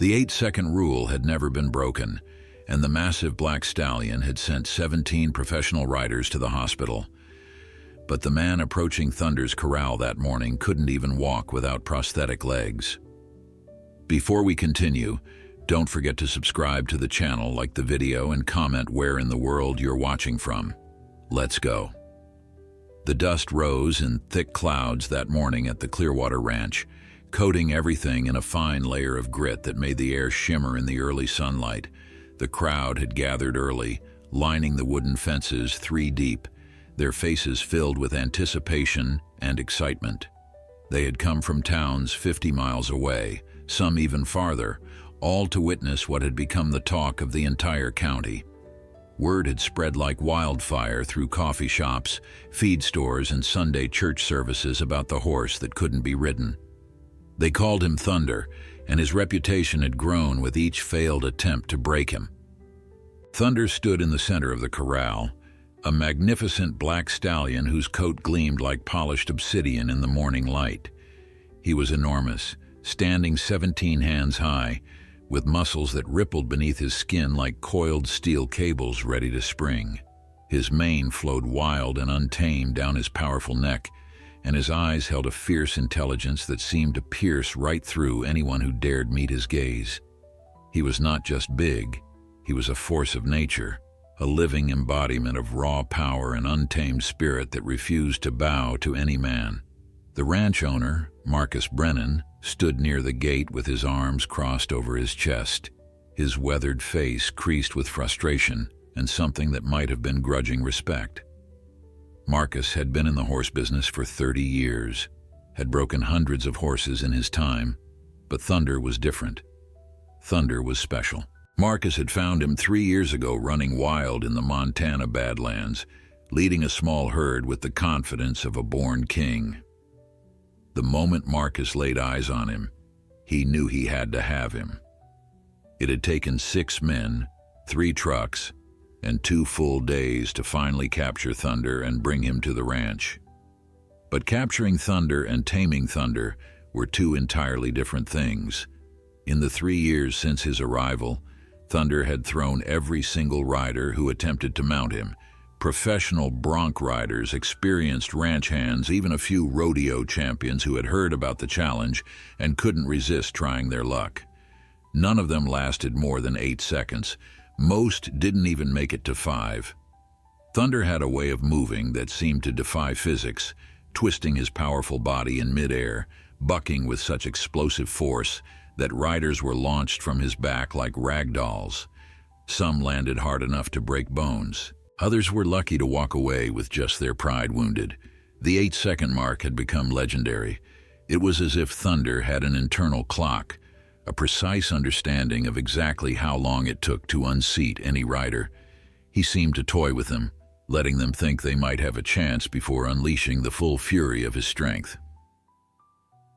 The 8-second rule had never been broken, and the massive black stallion had sent 17 professional riders to the hospital. But the man approaching Thunder's corral that morning couldn't even walk without prosthetic legs. Before we continue, don't forget to subscribe to the channel, like the video, and comment where in the world you're watching from. Let's go. The dust rose in thick clouds that morning at the Clearwater Ranch, coating everything in a fine layer of grit that made the air shimmer in the early sunlight. The crowd had gathered early, lining the wooden fences 3 deep, their faces filled with anticipation and excitement. They had come from towns 50 miles away, some even farther, all to witness what had become the talk of the entire county. Word had spread like wildfire through coffee shops, feed stores, and Sunday church services about the horse that couldn't be ridden. They called him Thunder, and his reputation had grown with each failed attempt to break him. Thunder stood in the center of the corral, a magnificent black stallion whose coat gleamed like polished obsidian in the morning light. He was enormous, standing 17 hands high, with muscles that rippled beneath his skin like coiled steel cables ready to spring. His mane flowed wild and untamed down his powerful neck, and his eyes held a fierce intelligence that seemed to pierce right through anyone who dared meet his gaze. He was not just big, he was a force of nature, a living embodiment of raw power and untamed spirit that refused to bow to any man. The ranch owner, Marcus Brennan, stood near the gate with his arms crossed over his chest, his weathered face creased with frustration and something that might have been grudging respect. Marcus had been in the horse business for 30 years, had broken hundreds of horses in his time, but Thunder was different. Thunder was special. Marcus had found him 3 years ago running wild in the Montana Badlands, leading a small herd with the confidence of a born king. The moment Marcus laid eyes on him, he knew he had to have him. It had taken 6 men, 3 trucks, and 2 full days to finally capture Thunder and bring him to the ranch. But capturing Thunder and taming Thunder were 2 entirely different things. In the 3 years since his arrival, Thunder had thrown every single rider who attempted to mount him. Professional bronc riders, experienced ranch hands, even a few rodeo champions who had heard about the challenge and couldn't resist trying their luck. None of them lasted more than 8 seconds. Most didn't even make it to 5. Thunder had a way of moving that seemed to defy physics, twisting his powerful body in midair, bucking with such explosive force that riders were launched from his back like rag dolls. Some landed hard enough to break bones. Others were lucky to walk away with just their pride wounded. The 8-second mark had become legendary. It was as if Thunder had an internal clock, a precise understanding of exactly how long it took to unseat any rider. He seemed to toy with them, letting them think they might have a chance before unleashing the full fury of his strength.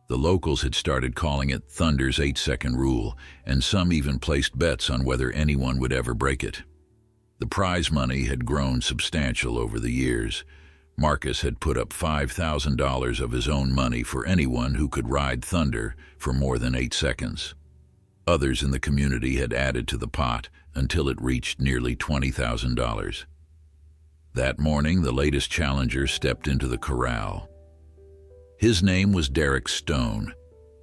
The locals had started calling it Thunder's 8-second rule, and some even placed bets on whether anyone would ever break it. The prize money had grown substantial over the years. Marcus had put up $5,000 of his own money for anyone who could ride Thunder for more than 8 seconds. Others in the community had added to the pot until it reached nearly $20,000. That morning, the latest challenger stepped into the corral. His name was Derek Stone,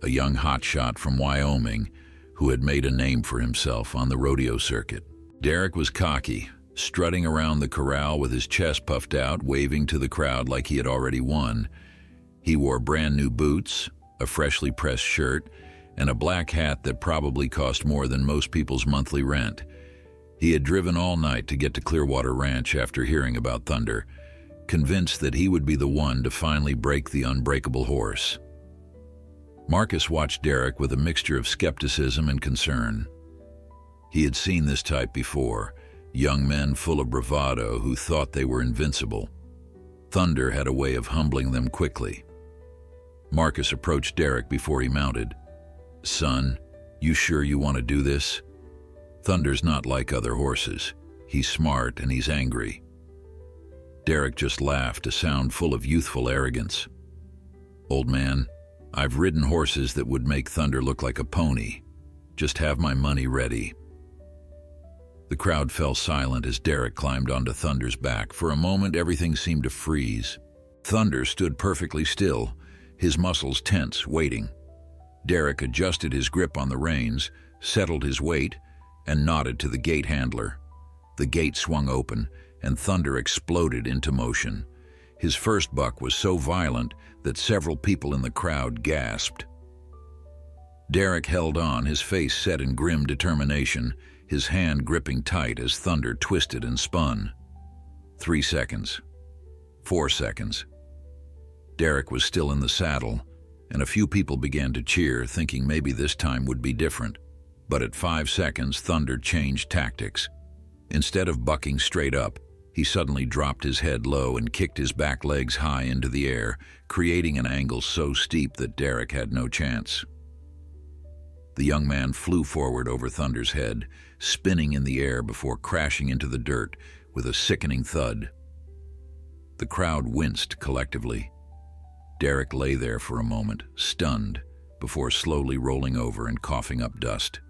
a young hotshot from Wyoming who had made a name for himself on the rodeo circuit. Derek was cocky, strutting around the corral with his chest puffed out, waving to the crowd like he had already won. He wore brand new boots, a freshly pressed shirt, and a black hat that probably cost more than most people's monthly rent. He had driven all night to get to Clearwater Ranch after hearing about Thunder, convinced that he would be the one to finally break the unbreakable horse. Marcus watched Derek with a mixture of skepticism and concern. He had seen this type before, young men full of bravado who thought they were invincible. Thunder had a way of humbling them quickly. Marcus approached Derek before he mounted. "Son, you sure you want to do this? Thunder's not like other horses. He's smart and he's angry." Derek just laughed, a sound full of youthful arrogance. "Old man, I've ridden horses that would make Thunder look like a pony. Just have my money ready." The crowd fell silent as Derek climbed onto Thunder's back. For a moment, everything seemed to freeze. Thunder stood perfectly still, his muscles tense, waiting. Derek adjusted his grip on the reins, settled his weight, and nodded to the gate handler. The gate swung open, and Thunder exploded into motion. His first buck was so violent that several people in the crowd gasped. Derek held on, his face set in grim determination, his hand gripping tight as Thunder twisted and spun. 3 seconds. 4 seconds. Derek was still in the saddle, and a few people began to cheer, thinking maybe this time would be different. But at 5 seconds, Thunder changed tactics. Instead of bucking straight up, he suddenly dropped his head low and kicked his back legs high into the air, creating an angle so steep that Derek had no chance. The young man flew forward over Thunder's head, spinning in the air before crashing into the dirt with a sickening thud. The crowd winced collectively. Derek lay there for a moment, stunned, before slowly rolling over and coughing up dust.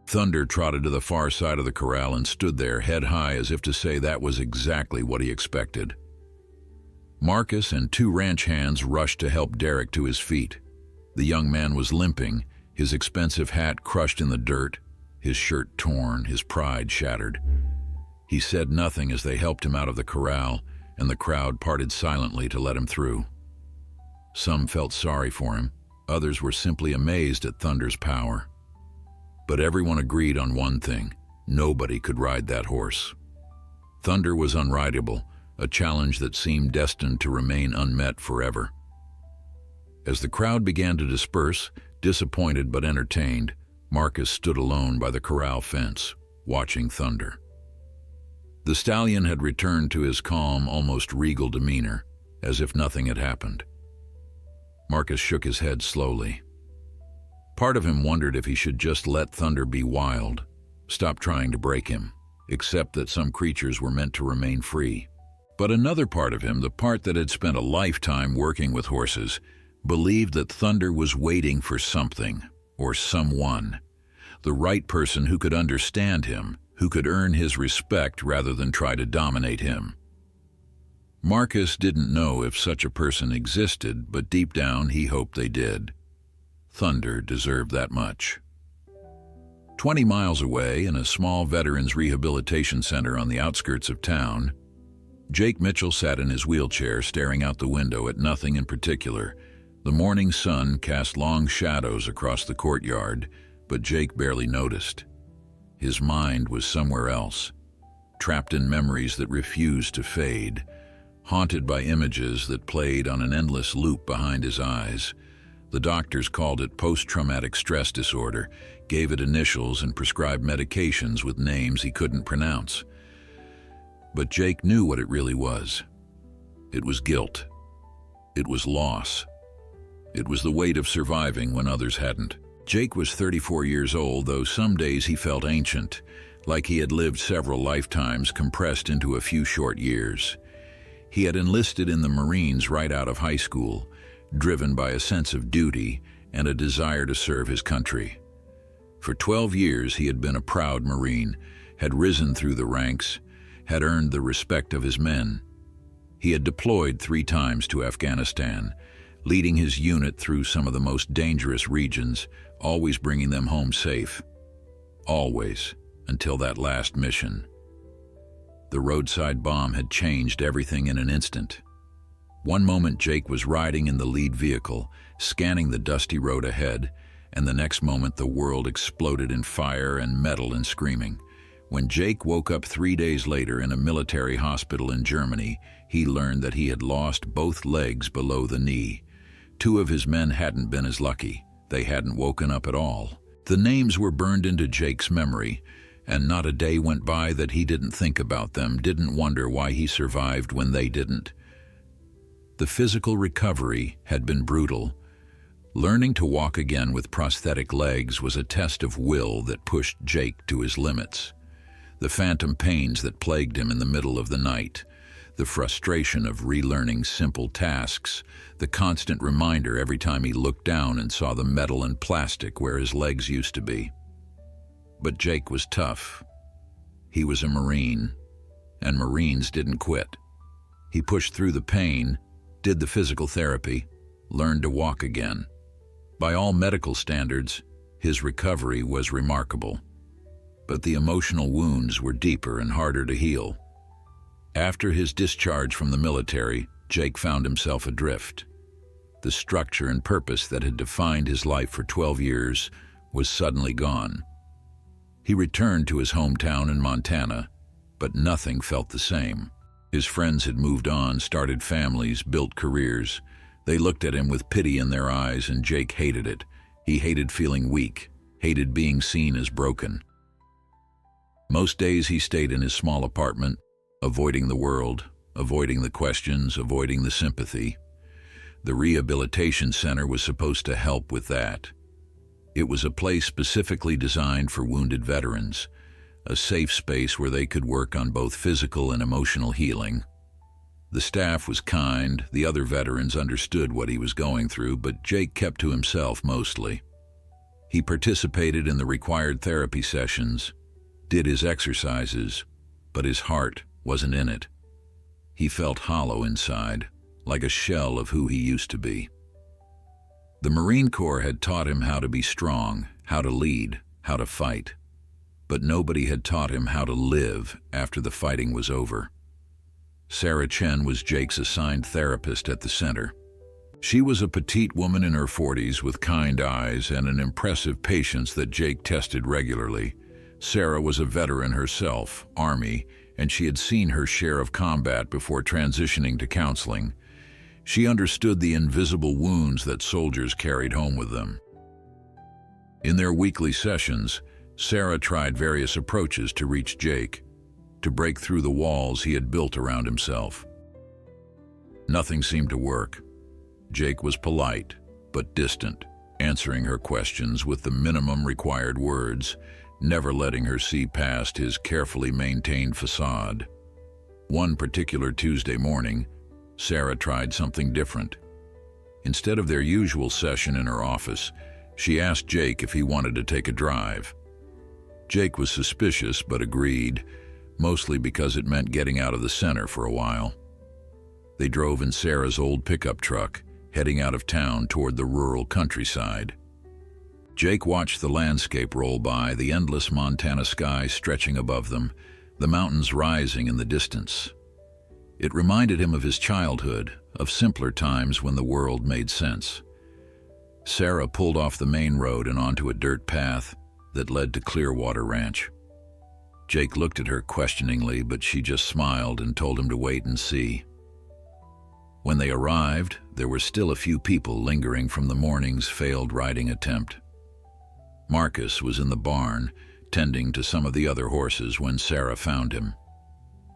Thunder trotted to the far side of the corral and stood there, head high, as if to say that was exactly what he expected. Marcus and 2 ranch hands rushed to help Derek to his feet. The young man was limping, his expensive hat crushed in the dirt, his shirt torn, his pride shattered. He said nothing as they helped him out of the corral, and the crowd parted silently to let him through. Some felt sorry for him, others were simply amazed at Thunder's power. But everyone agreed on one thing: nobody could ride that horse. Thunder was unrideable, a challenge that seemed destined to remain unmet forever. As the crowd began to disperse, disappointed but entertained, Marcus stood alone by the corral fence, watching Thunder. The stallion had returned to his calm, almost regal demeanor, as if nothing had happened. Marcus shook his head slowly. Part of him wondered if he should just let Thunder be wild, stop trying to break him, accept that some creatures were meant to remain free. But another part of him, the part that had spent a lifetime working with horses, believed that Thunder was waiting for something, or someone, the right person who could understand him, who could earn his respect rather than try to dominate him. Marcus didn't know if such a person existed, but deep down he hoped they did. Thunder deserved that much. 20 miles away, in a small veterans rehabilitation center on the outskirts of town, Jake Mitchell sat in his wheelchair staring out the window at nothing in particular. The morning sun cast long shadows across the courtyard, but Jake barely noticed. His mind was somewhere else, trapped in memories that refused to fade, haunted by images that played on an endless loop behind his eyes. The doctors called it post-traumatic stress disorder, gave it initials and prescribed medications with names he couldn't pronounce. But Jake knew what it really was. It was guilt. It was loss. It was the weight of surviving when others hadn't. Jake was 34 years old, though some days he felt ancient, like he had lived several lifetimes compressed into a few short years. He had enlisted in the Marines right out of high school, driven by a sense of duty and a desire to serve his country. For 12 years he had been a proud Marine, had risen through the ranks, had earned the respect of his men. He had deployed 3 times to Afghanistan, leading his unit through some of the most dangerous regions, always bringing them home safe. Always, until that last mission. The roadside bomb had changed everything in an instant. One moment Jake was riding in the lead vehicle, scanning the dusty road ahead, and the next moment the world exploded in fire and metal and screaming. When Jake woke up 3 days later in a military hospital in Germany, he learned that he had lost both legs below the knee. 2 of his men hadn't been as lucky. They hadn't woken up at all. The names were burned into Jake's memory, and not a day went by that he didn't think about them, didn't wonder why he survived when they didn't. The physical recovery had been brutal. Learning to walk again with prosthetic legs was a test of will that pushed Jake to his limits. The phantom pains that plagued him in the middle of the night, The frustration of relearning simple tasks, the constant reminder every time he looked down and saw the metal and plastic where his legs used to be. But Jake was tough. He was a Marine, and Marines didn't quit. He pushed through the pain, did the physical therapy, learned to walk again. By all medical standards, his recovery was remarkable. But the emotional wounds were deeper and harder to heal. After his discharge from the military, Jake found himself adrift. The structure and purpose that had defined his life for 12 years was suddenly gone. He returned to his hometown in Montana, but nothing felt the same. His friends had moved on, started families, built careers. They looked at him with pity in their eyes, and Jake hated it. He hated feeling weak, hated being seen as broken. Most days he stayed in his small apartment, avoiding the world, avoiding the questions, avoiding the sympathy. The rehabilitation center was supposed to help with that. It was a place specifically designed for wounded veterans, a safe space where they could work on both physical and emotional healing. The staff was kind, the other veterans understood what he was going through, but Jake kept to himself mostly. He participated in the required therapy sessions, did his exercises, but his heart wasn't in it. He felt hollow inside, like a shell of who he used to be. The Marine Corps had taught him how to be strong, how to lead, how to fight. But nobody had taught him how to live after the fighting was over. Sarah Chen was Jake's assigned therapist at the center. She was a petite woman in her 40s with kind eyes and an impressive patience that Jake tested regularly. Sarah was a veteran herself, Army, and she had seen her share of combat before transitioning to counseling. She understood the invisible wounds that soldiers carried home with them. In their weekly sessions, Sarah tried various approaches to reach Jake, to break through the walls he had built around himself. Nothing seemed to work. Jake was polite, but distant, answering her questions with the minimum required words, never letting her see past his carefully maintained facade. One particular Tuesday morning, Sarah tried something different. Instead of their usual session in her office, she asked Jake if he wanted to take a drive. Jake was suspicious but agreed, mostly because it meant getting out of the center for a while. They drove in Sarah's old pickup truck, heading out of town toward the rural countryside. Jake watched the landscape roll by, the endless Montana sky stretching above them, the mountains rising in the distance. It reminded him of his childhood, of simpler times when the world made sense. Sarah pulled off the main road and onto a dirt path that led to Clearwater Ranch. Jake looked at her questioningly, but she just smiled and told him to wait and see. When they arrived, there were still a few people lingering from the morning's failed riding attempt. Marcus was in the barn, tending to some of the other horses when Sarah found him.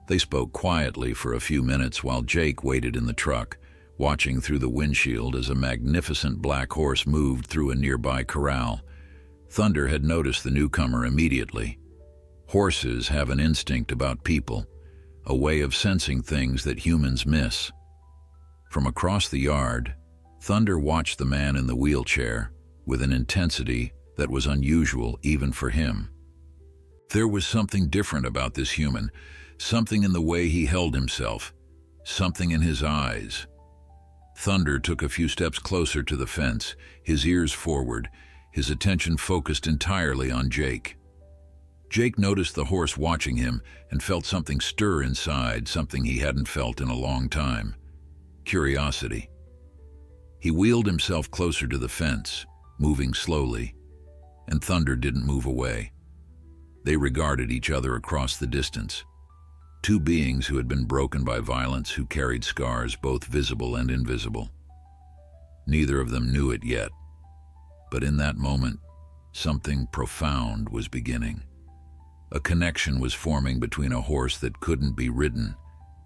They spoke quietly for a few minutes while Jake waited in the truck, watching through the windshield as a magnificent black horse moved through a nearby corral. Thunder had noticed the newcomer immediately. Horses have an instinct about people, a way of sensing things that humans miss. From across the yard, Thunder watched the man in the wheelchair with an intensity that was unusual even for him. There was something different about this human, something in the way he held himself, something in his eyes. Thunder took a few steps closer to the fence, his ears forward, his attention focused entirely on Jake. Jake noticed the horse watching him and felt something stir inside, something he hadn't felt in a long time. Curiosity. He wheeled himself closer to the fence, moving slowly, and Thunder didn't move away. They regarded each other across the distance. Two beings who had been broken by violence, who carried scars both visible and invisible. Neither of them knew it yet, but in that moment, something profound was beginning. A connection was forming between a horse that couldn't be ridden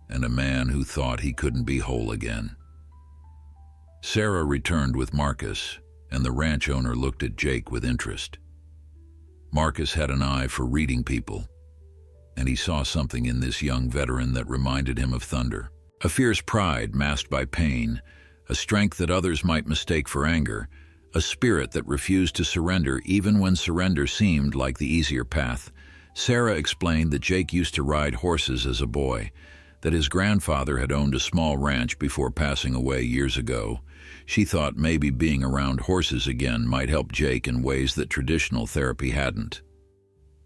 and a man who thought he couldn't be whole again. Sarah returned with Marcus, and the ranch owner looked at Jake with interest. Marcus had an eye for reading people. and he saw something in this young veteran that reminded him of Thunder. A fierce pride masked by pain, a strength that others might mistake for anger, a spirit that refused to surrender even when surrender seemed like the easier path. Sarah explained that Jake used to ride horses as a boy, that his grandfather had owned a small ranch before passing away years ago. She thought maybe being around horses again might help Jake in ways that traditional therapy hadn't.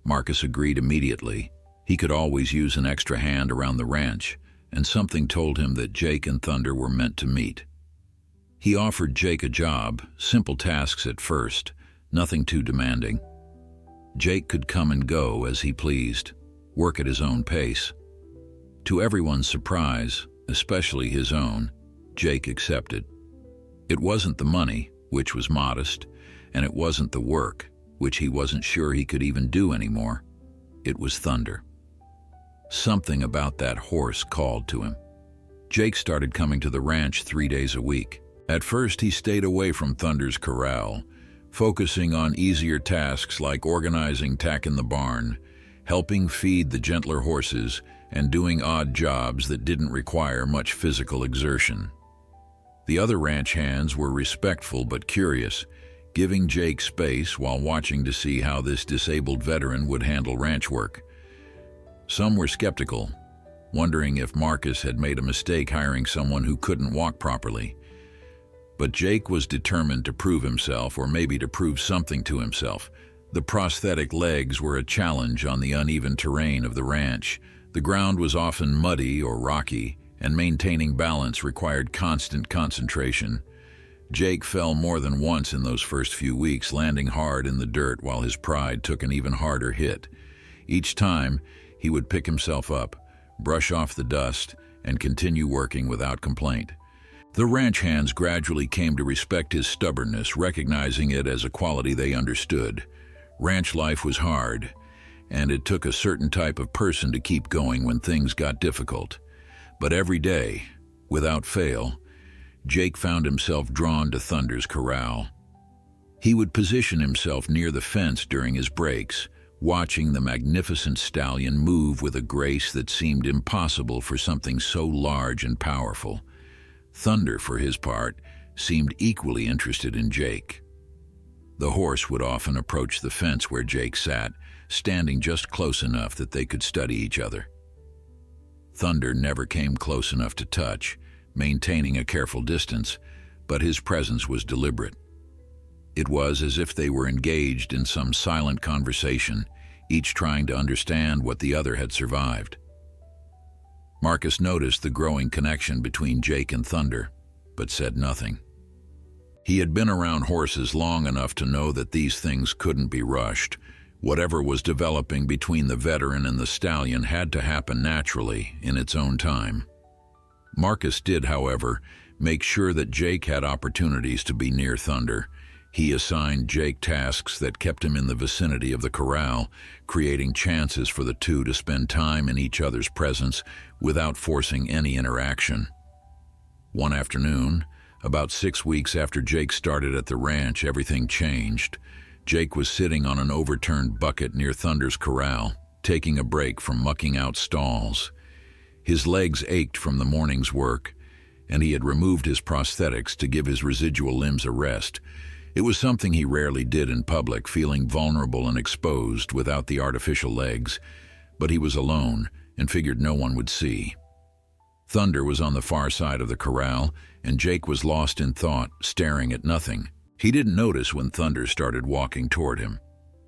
Marcus agreed immediately. He could always use an extra hand around the ranch, and something told him that Jake and Thunder were meant to meet. He offered Jake a job, simple tasks at first, nothing too demanding. Jake could come and go as he pleased, work at his own pace. To everyone's surprise, especially his own, Jake accepted. It wasn't the money, which was modest, and it wasn't the work, which he wasn't sure he could even do anymore. It was Thunder. Something about that horse called to him. Jake started coming to the ranch 3 days a week. At first, he stayed away from Thunder's corral, focusing on easier tasks like organizing tack in the barn, helping feed the gentler horses, and doing odd jobs that didn't require much physical exertion. The other ranch hands were respectful but curious, giving Jake space while watching to see how this disabled veteran would handle ranch work. Some were skeptical, wondering if Marcus had made a mistake hiring someone who couldn't walk properly. But Jake was determined to prove himself, or maybe to prove something to himself. The prosthetic legs were a challenge on the uneven terrain of the ranch. The ground was often muddy or rocky, and maintaining balance required constant concentration. Jake fell more than once in those first few weeks, landing hard in the dirt while his pride took an even harder hit. Each time, he would pick himself up, brush off the dust, and continue working without complaint. The ranch hands gradually came to respect his stubbornness, recognizing it as a quality they understood. Ranch life was hard, and it took a certain type of person to keep going when things got difficult. But every day, without fail, Jake found himself drawn to Thunder's corral. He would position himself near the fence during his breaks, watching the magnificent stallion move with a grace that seemed impossible for something so large and powerful. Thunder, for his part, seemed equally interested in Jake. The horse would often approach the fence where Jake sat, standing just close enough that they could study each other. Thunder never came close enough to touch, maintaining a careful distance, but his presence was deliberate. It was as if they were engaged in some silent conversation, each trying to understand what the other had survived. Marcus noticed the growing connection between Jake and Thunder, but said nothing. He had been around horses long enough to know that these things couldn't be rushed. Whatever was developing between the veteran and the stallion had to happen naturally, in its own time. Marcus did, however, make sure that Jake had opportunities to be near Thunder. He assigned Jake tasks that kept him in the vicinity of the corral, creating chances for the two to spend time in each other's presence without forcing any interaction. One afternoon, about 6 weeks after Jake started at the ranch, everything changed. Jake was sitting on an overturned bucket near Thunder's corral, taking a break from mucking out stalls. His legs ached from the morning's work, and he had removed his prosthetics to give his residual limbs a rest. It was something he rarely did in public, feeling vulnerable and exposed without the artificial legs, but he was alone and figured no one would see. Thunder was on the far side of the corral, and Jake was lost in thought, staring at nothing. He didn't notice when Thunder started walking toward him.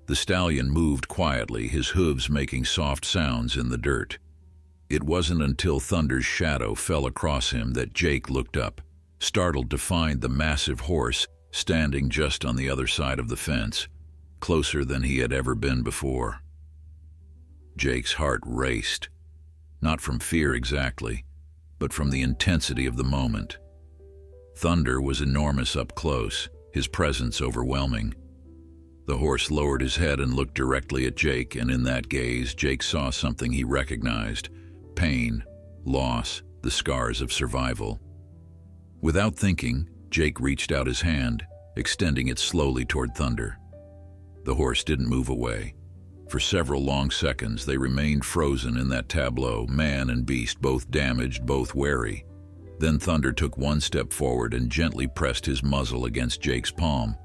The stallion moved quietly, his hooves making soft sounds in the dirt. It wasn't until Thunder's shadow fell across him that Jake looked up, startled to find the massive horse standing just on the other side of the fence, closer than he had ever been before. Jake's heart raced, not from fear exactly, but from the intensity of the moment. Thunder was enormous up close, his presence overwhelming. The horse lowered his head and looked directly at Jake, and in that gaze, Jake saw something he recognized: pain, loss, the scars of survival. Without thinking, Jake reached out his hand, extending it slowly toward Thunder. The horse didn't move away. For several long seconds, they remained frozen in that tableau, man and beast, both damaged, both wary. Then Thunder took one step forward and gently pressed his muzzle against Jake's palm.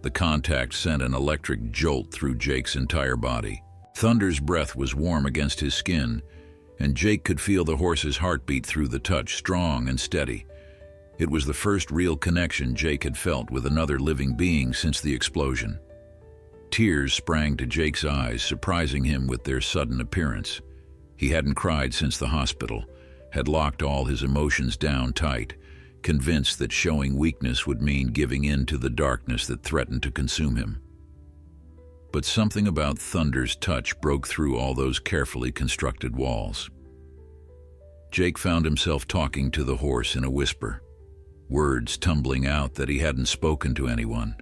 The contact sent an electric jolt through Jake's entire body. Thunder's breath was warm against his skin, and Jake could feel the horse's heartbeat through the touch, strong and steady. It was the first real connection Jake had felt with another living being since the explosion. Tears sprang to Jake's eyes, surprising him with their sudden appearance. He hadn't cried since the hospital, had locked all his emotions down tight, convinced that showing weakness would mean giving in to the darkness that threatened to consume him. But something about Thunder's touch broke through all those carefully constructed walls. Jake found himself talking to the horse in a whisper, words tumbling out that he hadn't spoken to anyone.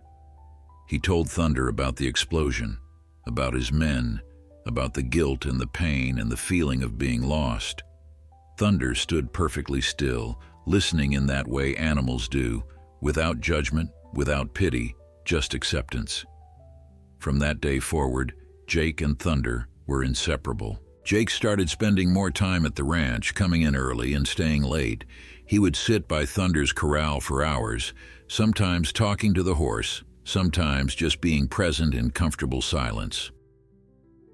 He told Thunder about the explosion, about his men, about the guilt and the pain and the feeling of being lost. Thunder stood perfectly still, listening in that way animals do, without judgment, without pity, just acceptance. From that day forward, Jake and Thunder were inseparable. Jake started spending more time at the ranch, coming in early and staying late. He would sit by Thunder's corral for hours, sometimes talking to the horse, sometimes just being present in comfortable silence.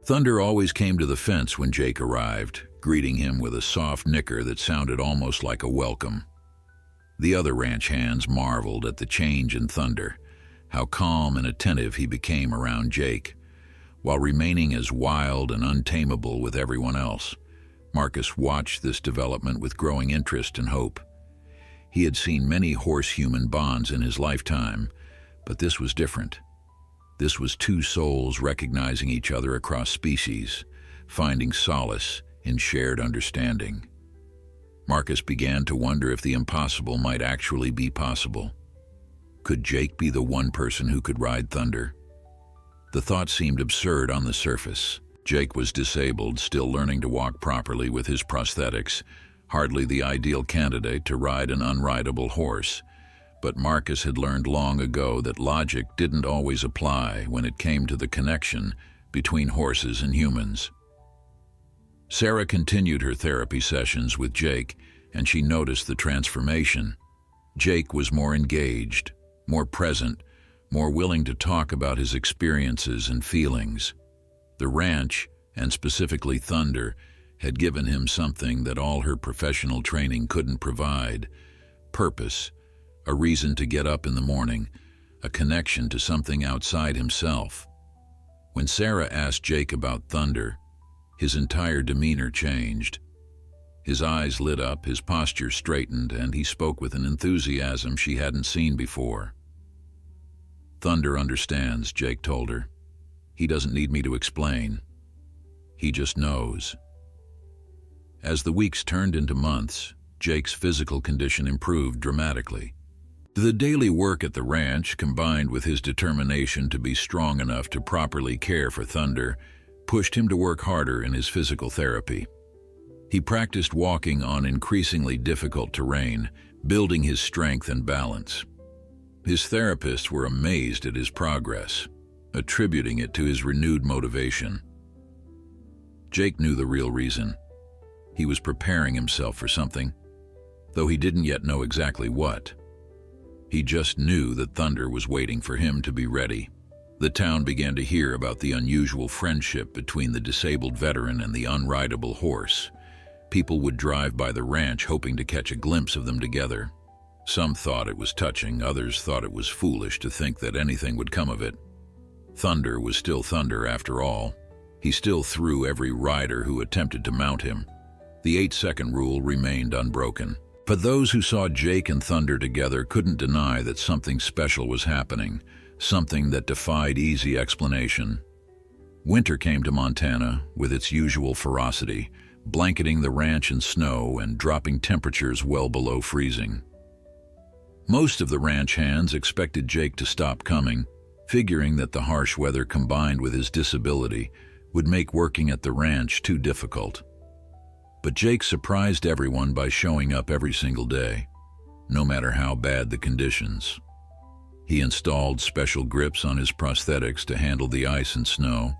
Thunder always came to the fence when Jake arrived, greeting him with a soft nicker that sounded almost like a welcome. The other ranch hands marveled at the change in Thunder, how calm and attentive he became around Jake, while remaining as wild and untamable with everyone else. Marcus watched this development with growing interest and hope. He had seen many horse-human bonds in his lifetime, but this was different. This was two souls recognizing each other across species, finding solace in shared understanding. Marcus began to wonder if the impossible might actually be possible. Could Jake be the one person who could ride Thunder? The thought seemed absurd on the surface. Jake was disabled, still learning to walk properly with his prosthetics, hardly the ideal candidate to ride an unrideable horse. But Marcus had learned long ago that logic didn't always apply when it came to the connection between horses and humans. Sarah continued her therapy sessions with Jake, and she noticed the transformation. Jake was more engaged, more present, more willing to talk about his experiences and feelings. The ranch, and specifically Thunder, had given him something that all her professional training couldn't provide: purpose, a reason to get up in the morning, a connection to something outside himself. When Sarah asked Jake about Thunder, his entire demeanor changed. His eyes lit up, his posture straightened, and he spoke with an enthusiasm she hadn't seen before. "Thunder understands," Jake told her. "He doesn't need me to explain. He just knows." As the weeks turned into months, Jake's physical condition improved dramatically. The daily work at the ranch, combined with his determination to be strong enough to properly care for Thunder, pushed him to work harder in his physical therapy. He practiced walking on increasingly difficult terrain, building his strength and balance. His therapists were amazed at his progress, attributing it to his renewed motivation. Jake knew the real reason. He was preparing himself for something, though he didn't yet know exactly what. He just knew that Thunder was waiting for him to be ready. The town began to hear about the unusual friendship between the disabled veteran and the unrideable horse. People would drive by the ranch hoping to catch a glimpse of them together. Some thought it was touching, others thought it was foolish to think that anything would come of it. Thunder was still Thunder after all. He still threw every rider who attempted to mount him. The 8-second rule remained unbroken. But those who saw Jake and Thunder together couldn't deny that something special was happening, something that defied easy explanation. Winter came to Montana with its usual ferocity, blanketing the ranch in snow and dropping temperatures well below freezing. Most of the ranch hands expected Jake to stop coming, figuring that the harsh weather combined with his disability would make working at the ranch too difficult. But Jake surprised everyone by showing up every single day, no matter how bad the conditions. He installed special grips on his prosthetics to handle the ice and snow,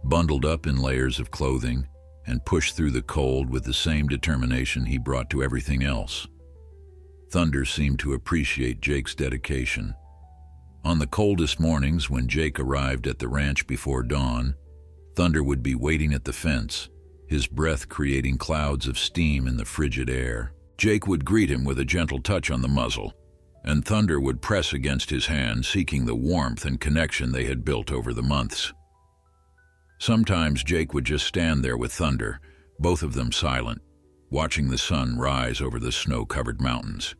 bundled up in layers of clothing, and pushed through the cold with the same determination he brought to everything else. Thunder seemed to appreciate Jake's dedication. On the coldest mornings when Jake arrived at the ranch before dawn, Thunder would be waiting at the fence, his breath creating clouds of steam in the frigid air. Jake would greet him with a gentle touch on the muzzle, and Thunder would press against his hand, seeking the warmth and connection they had built over the months. Sometimes Jake would just stand there with Thunder, both of them silent, watching the sun rise over the snow-covered mountains.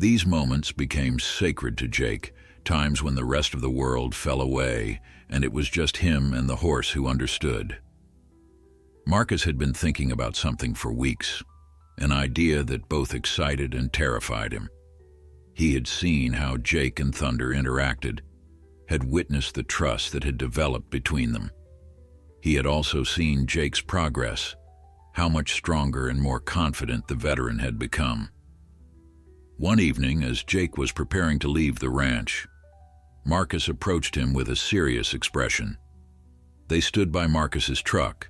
These moments became sacred to Jake, times when the rest of the world fell away, and it was just him and the horse who understood. Marcus had been thinking about something for weeks, an idea that both excited and terrified him. He had seen how Jake and Thunder interacted, had witnessed the trust that had developed between them. He had also seen Jake's progress, how much stronger and more confident the veteran had become. One evening, as Jake was preparing to leave the ranch, Marcus approached him with a serious expression. They stood by Marcus's truck,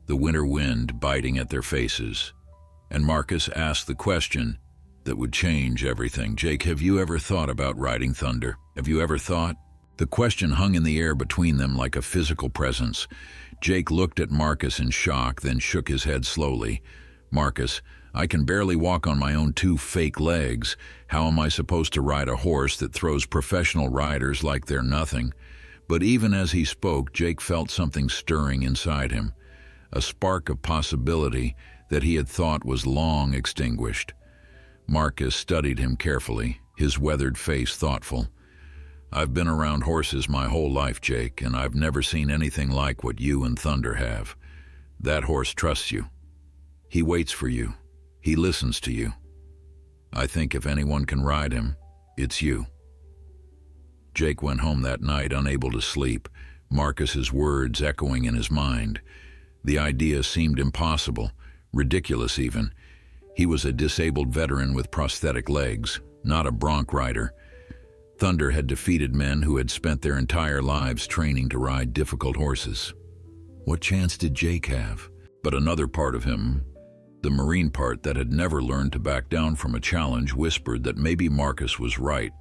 the winter wind biting at their faces, and Marcus asked the question that would change everything. "Jake, have you ever thought about riding Thunder? Have you ever thought?" The question hung in the air between them like a physical presence. Jake looked at Marcus in shock, then shook his head slowly. "Marcus, I can barely walk on my own 2 fake legs. How am I supposed to ride a horse that throws professional riders like they're nothing?" But even as he spoke, Jake felt something stirring inside him, a spark of possibility that he had thought was long extinguished. Marcus studied him carefully, his weathered face thoughtful. "I've been around horses my whole life, Jake, and I've never seen anything like what you and Thunder have. That horse trusts you. He waits for you. He listens to you. I think if anyone can ride him, it's you." Jake went home that night unable to sleep, Marcus's words echoing in his mind. The idea seemed impossible, ridiculous even. He was a disabled veteran with prosthetic legs, not a bronc rider. Thunder had defeated men who had spent their entire lives training to ride difficult horses. What chance did Jake have? But another part of him, the Marine part that had never learned to back down from a challenge, whispered that maybe Marcus was right.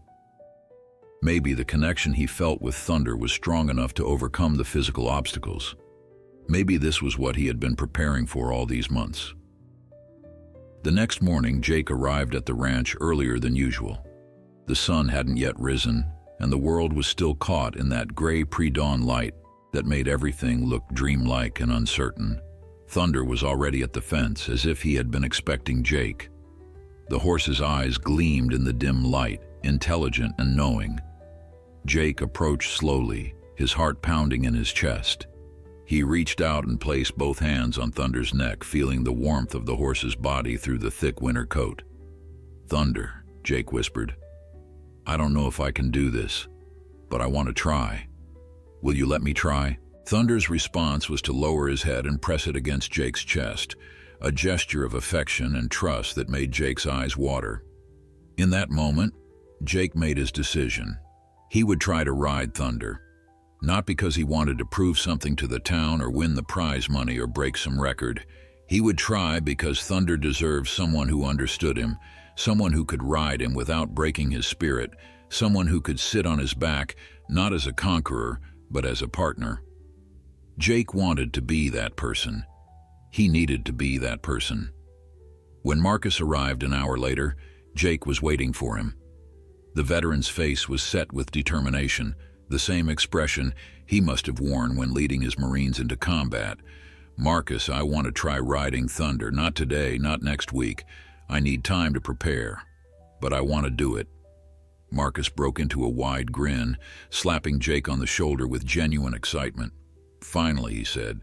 Maybe the connection he felt with Thunder was strong enough to overcome the physical obstacles. Maybe this was what he had been preparing for all these months. The next morning, Jake arrived at the ranch earlier than usual. The sun hadn't yet risen, and the world was still caught in that gray pre-dawn light that made everything look dreamlike and uncertain. Thunder was already at the fence, as if he had been expecting Jake. The horse's eyes gleamed in the dim light, intelligent and knowing. Jake approached slowly, his heart pounding in his chest. He reached out and placed both hands on Thunder's neck, feeling the warmth of the horse's body through the thick winter coat. "Thunder," Jake whispered, "I don't know if I can do this, but I want to try. Will you let me try?" Thunder's response was to lower his head and press it against Jake's chest, a gesture of affection and trust that made Jake's eyes water. In that moment, Jake made his decision. He would try to ride Thunder, not because he wanted to prove something to the town or win the prize money or break some record. He would try because Thunder deserved someone who understood him, someone who could ride him without breaking his spirit, someone who could sit on his back, not as a conqueror, but as a partner. Jake wanted to be that person. He needed to be that person. When Marcus arrived an hour later, Jake was waiting for him. The veteran's face was set with determination, the same expression he must have worn when leading his Marines into combat. "Marcus, I want to try riding Thunder. Not today, not next week. I need time to prepare, but I want to do it." Marcus broke into a wide grin, slapping Jake on the shoulder with genuine excitement. "Finally," he said,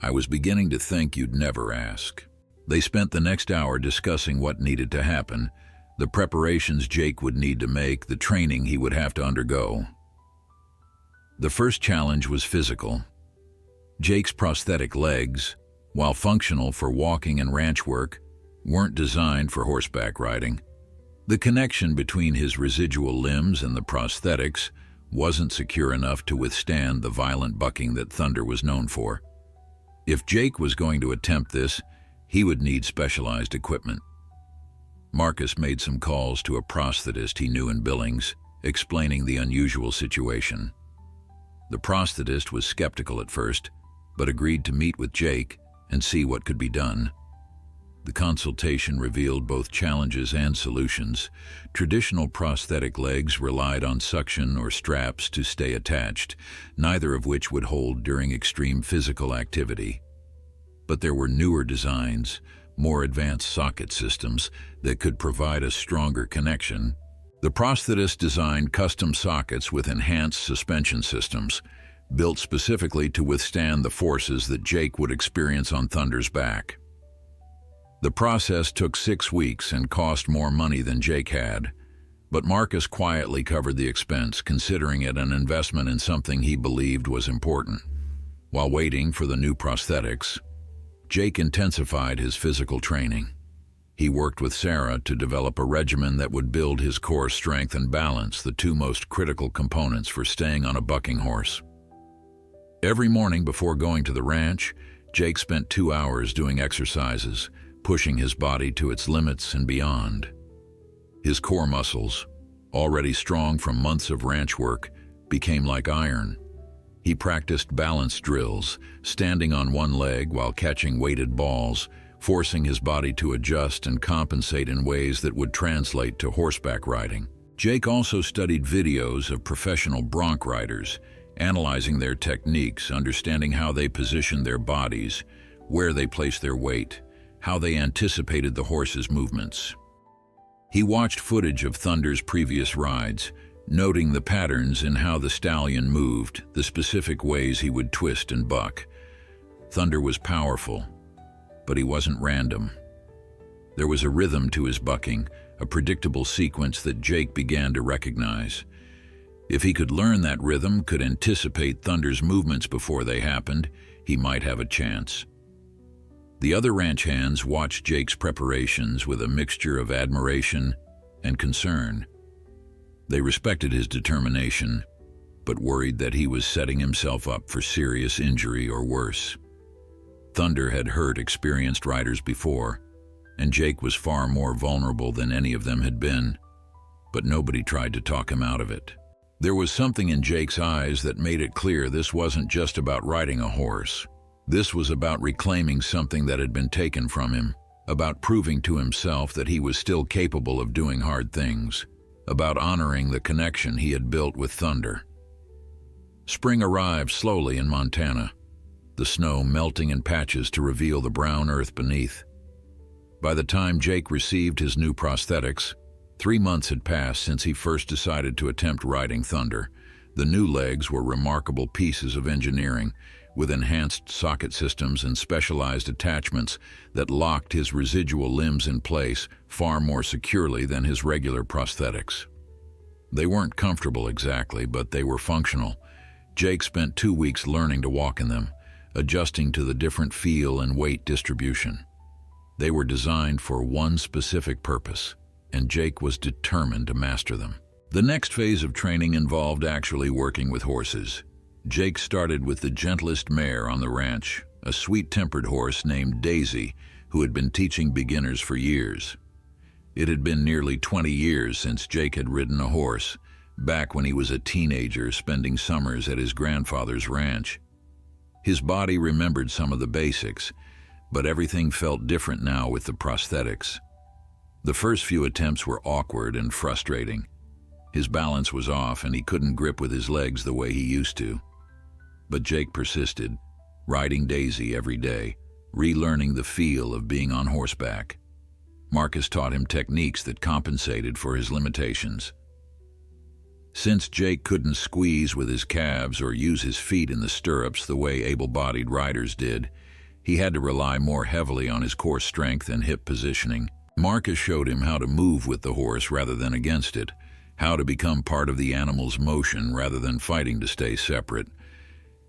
"I was beginning to think you'd never ask." They spent the next hour discussing what needed to happen, the preparations Jake would need to make, the training he would have to undergo. The first challenge was physical. Jake's prosthetic legs, while functional for walking and ranch work, weren't designed for horseback riding. The connection between his residual limbs and the prosthetics wasn't secure enough to withstand the violent bucking that Thunder was known for. If Jake was going to attempt this, he would need specialized equipment. Marcus made some calls to a prosthetist he knew in Billings, explaining the unusual situation. The prosthetist was skeptical at first, but agreed to meet with Jake and see what could be done. The consultation revealed both challenges and solutions. Traditional prosthetic legs relied on suction or straps to stay attached, neither of which would hold during extreme physical activity. But there were newer designs, more advanced socket systems that could provide a stronger connection. The prosthetist designed custom sockets with enhanced suspension systems, built specifically to withstand the forces that Jake would experience on Thunder's back. The process took 6 weeks and cost more money than Jake had, but Marcus quietly covered the expense, considering it an investment in something he believed was important. While waiting for the new prosthetics, Jake intensified his physical training. He worked with Sarah to develop a regimen that would build his core strength and balance, the two most critical components for staying on a bucking horse. Every morning before going to the ranch, Jake spent 2 hours doing exercises, pushing his body to its limits and beyond. His core muscles, already strong from months of ranch work, became like iron. He practiced balance drills, standing on one leg while catching weighted balls, forcing his body to adjust and compensate in ways that would translate to horseback riding. Jake also studied videos of professional bronc riders, analyzing their techniques, understanding how they positioned their bodies, where they placed their weight, how they anticipated the horse's movements. He watched footage of Thunder's previous rides, noting the patterns in how the stallion moved, the specific ways he would twist and buck. Thunder was powerful, but he wasn't random. There was a rhythm to his bucking, a predictable sequence that Jake began to recognize. If he could learn that rhythm, could anticipate Thunder's movements before they happened, he might have a chance. The other ranch hands watched Jake's preparations with a mixture of admiration and concern. They respected his determination, but worried that he was setting himself up for serious injury or worse. Thunder had hurt experienced riders before, and Jake was far more vulnerable than any of them had been, but nobody tried to talk him out of it. There was something in Jake's eyes that made it clear this wasn't just about riding a horse. This was about reclaiming something that had been taken from him, about proving to himself that he was still capable of doing hard things, about honoring the connection he had built with Thunder. Spring arrived slowly in Montana, the snow melting in patches to reveal the brown earth beneath. By the time Jake received his new prosthetics, 3 months had passed since he first decided to attempt riding Thunder. The new legs were remarkable pieces of engineering, with enhanced socket systems and specialized attachments that locked his residual limbs in place far more securely than his regular prosthetics. They weren't comfortable exactly, but they were functional. Jake spent 2 weeks learning to walk in them, adjusting to the different feel and weight distribution. They were designed for one specific purpose, and Jake was determined to master them. The next phase of training involved actually working with horses. Jake started with the gentlest mare on the ranch, a sweet-tempered horse named Daisy, who had been teaching beginners for years. It had been nearly 20 years since Jake had ridden a horse, back when he was a teenager spending summers at his grandfather's ranch. His body remembered some of the basics, but everything felt different now with the prosthetics. The first few attempts were awkward and frustrating. His balance was off and he couldn't grip with his legs the way he used to. But Jake persisted, riding Daisy every day, relearning the feel of being on horseback. Marcus taught him techniques that compensated for his limitations. Since Jake couldn't squeeze with his calves or use his feet in the stirrups the way able-bodied riders did, he had to rely more heavily on his core strength and hip positioning. Marcus showed him how to move with the horse rather than against it, how to become part of the animal's motion rather than fighting to stay separate.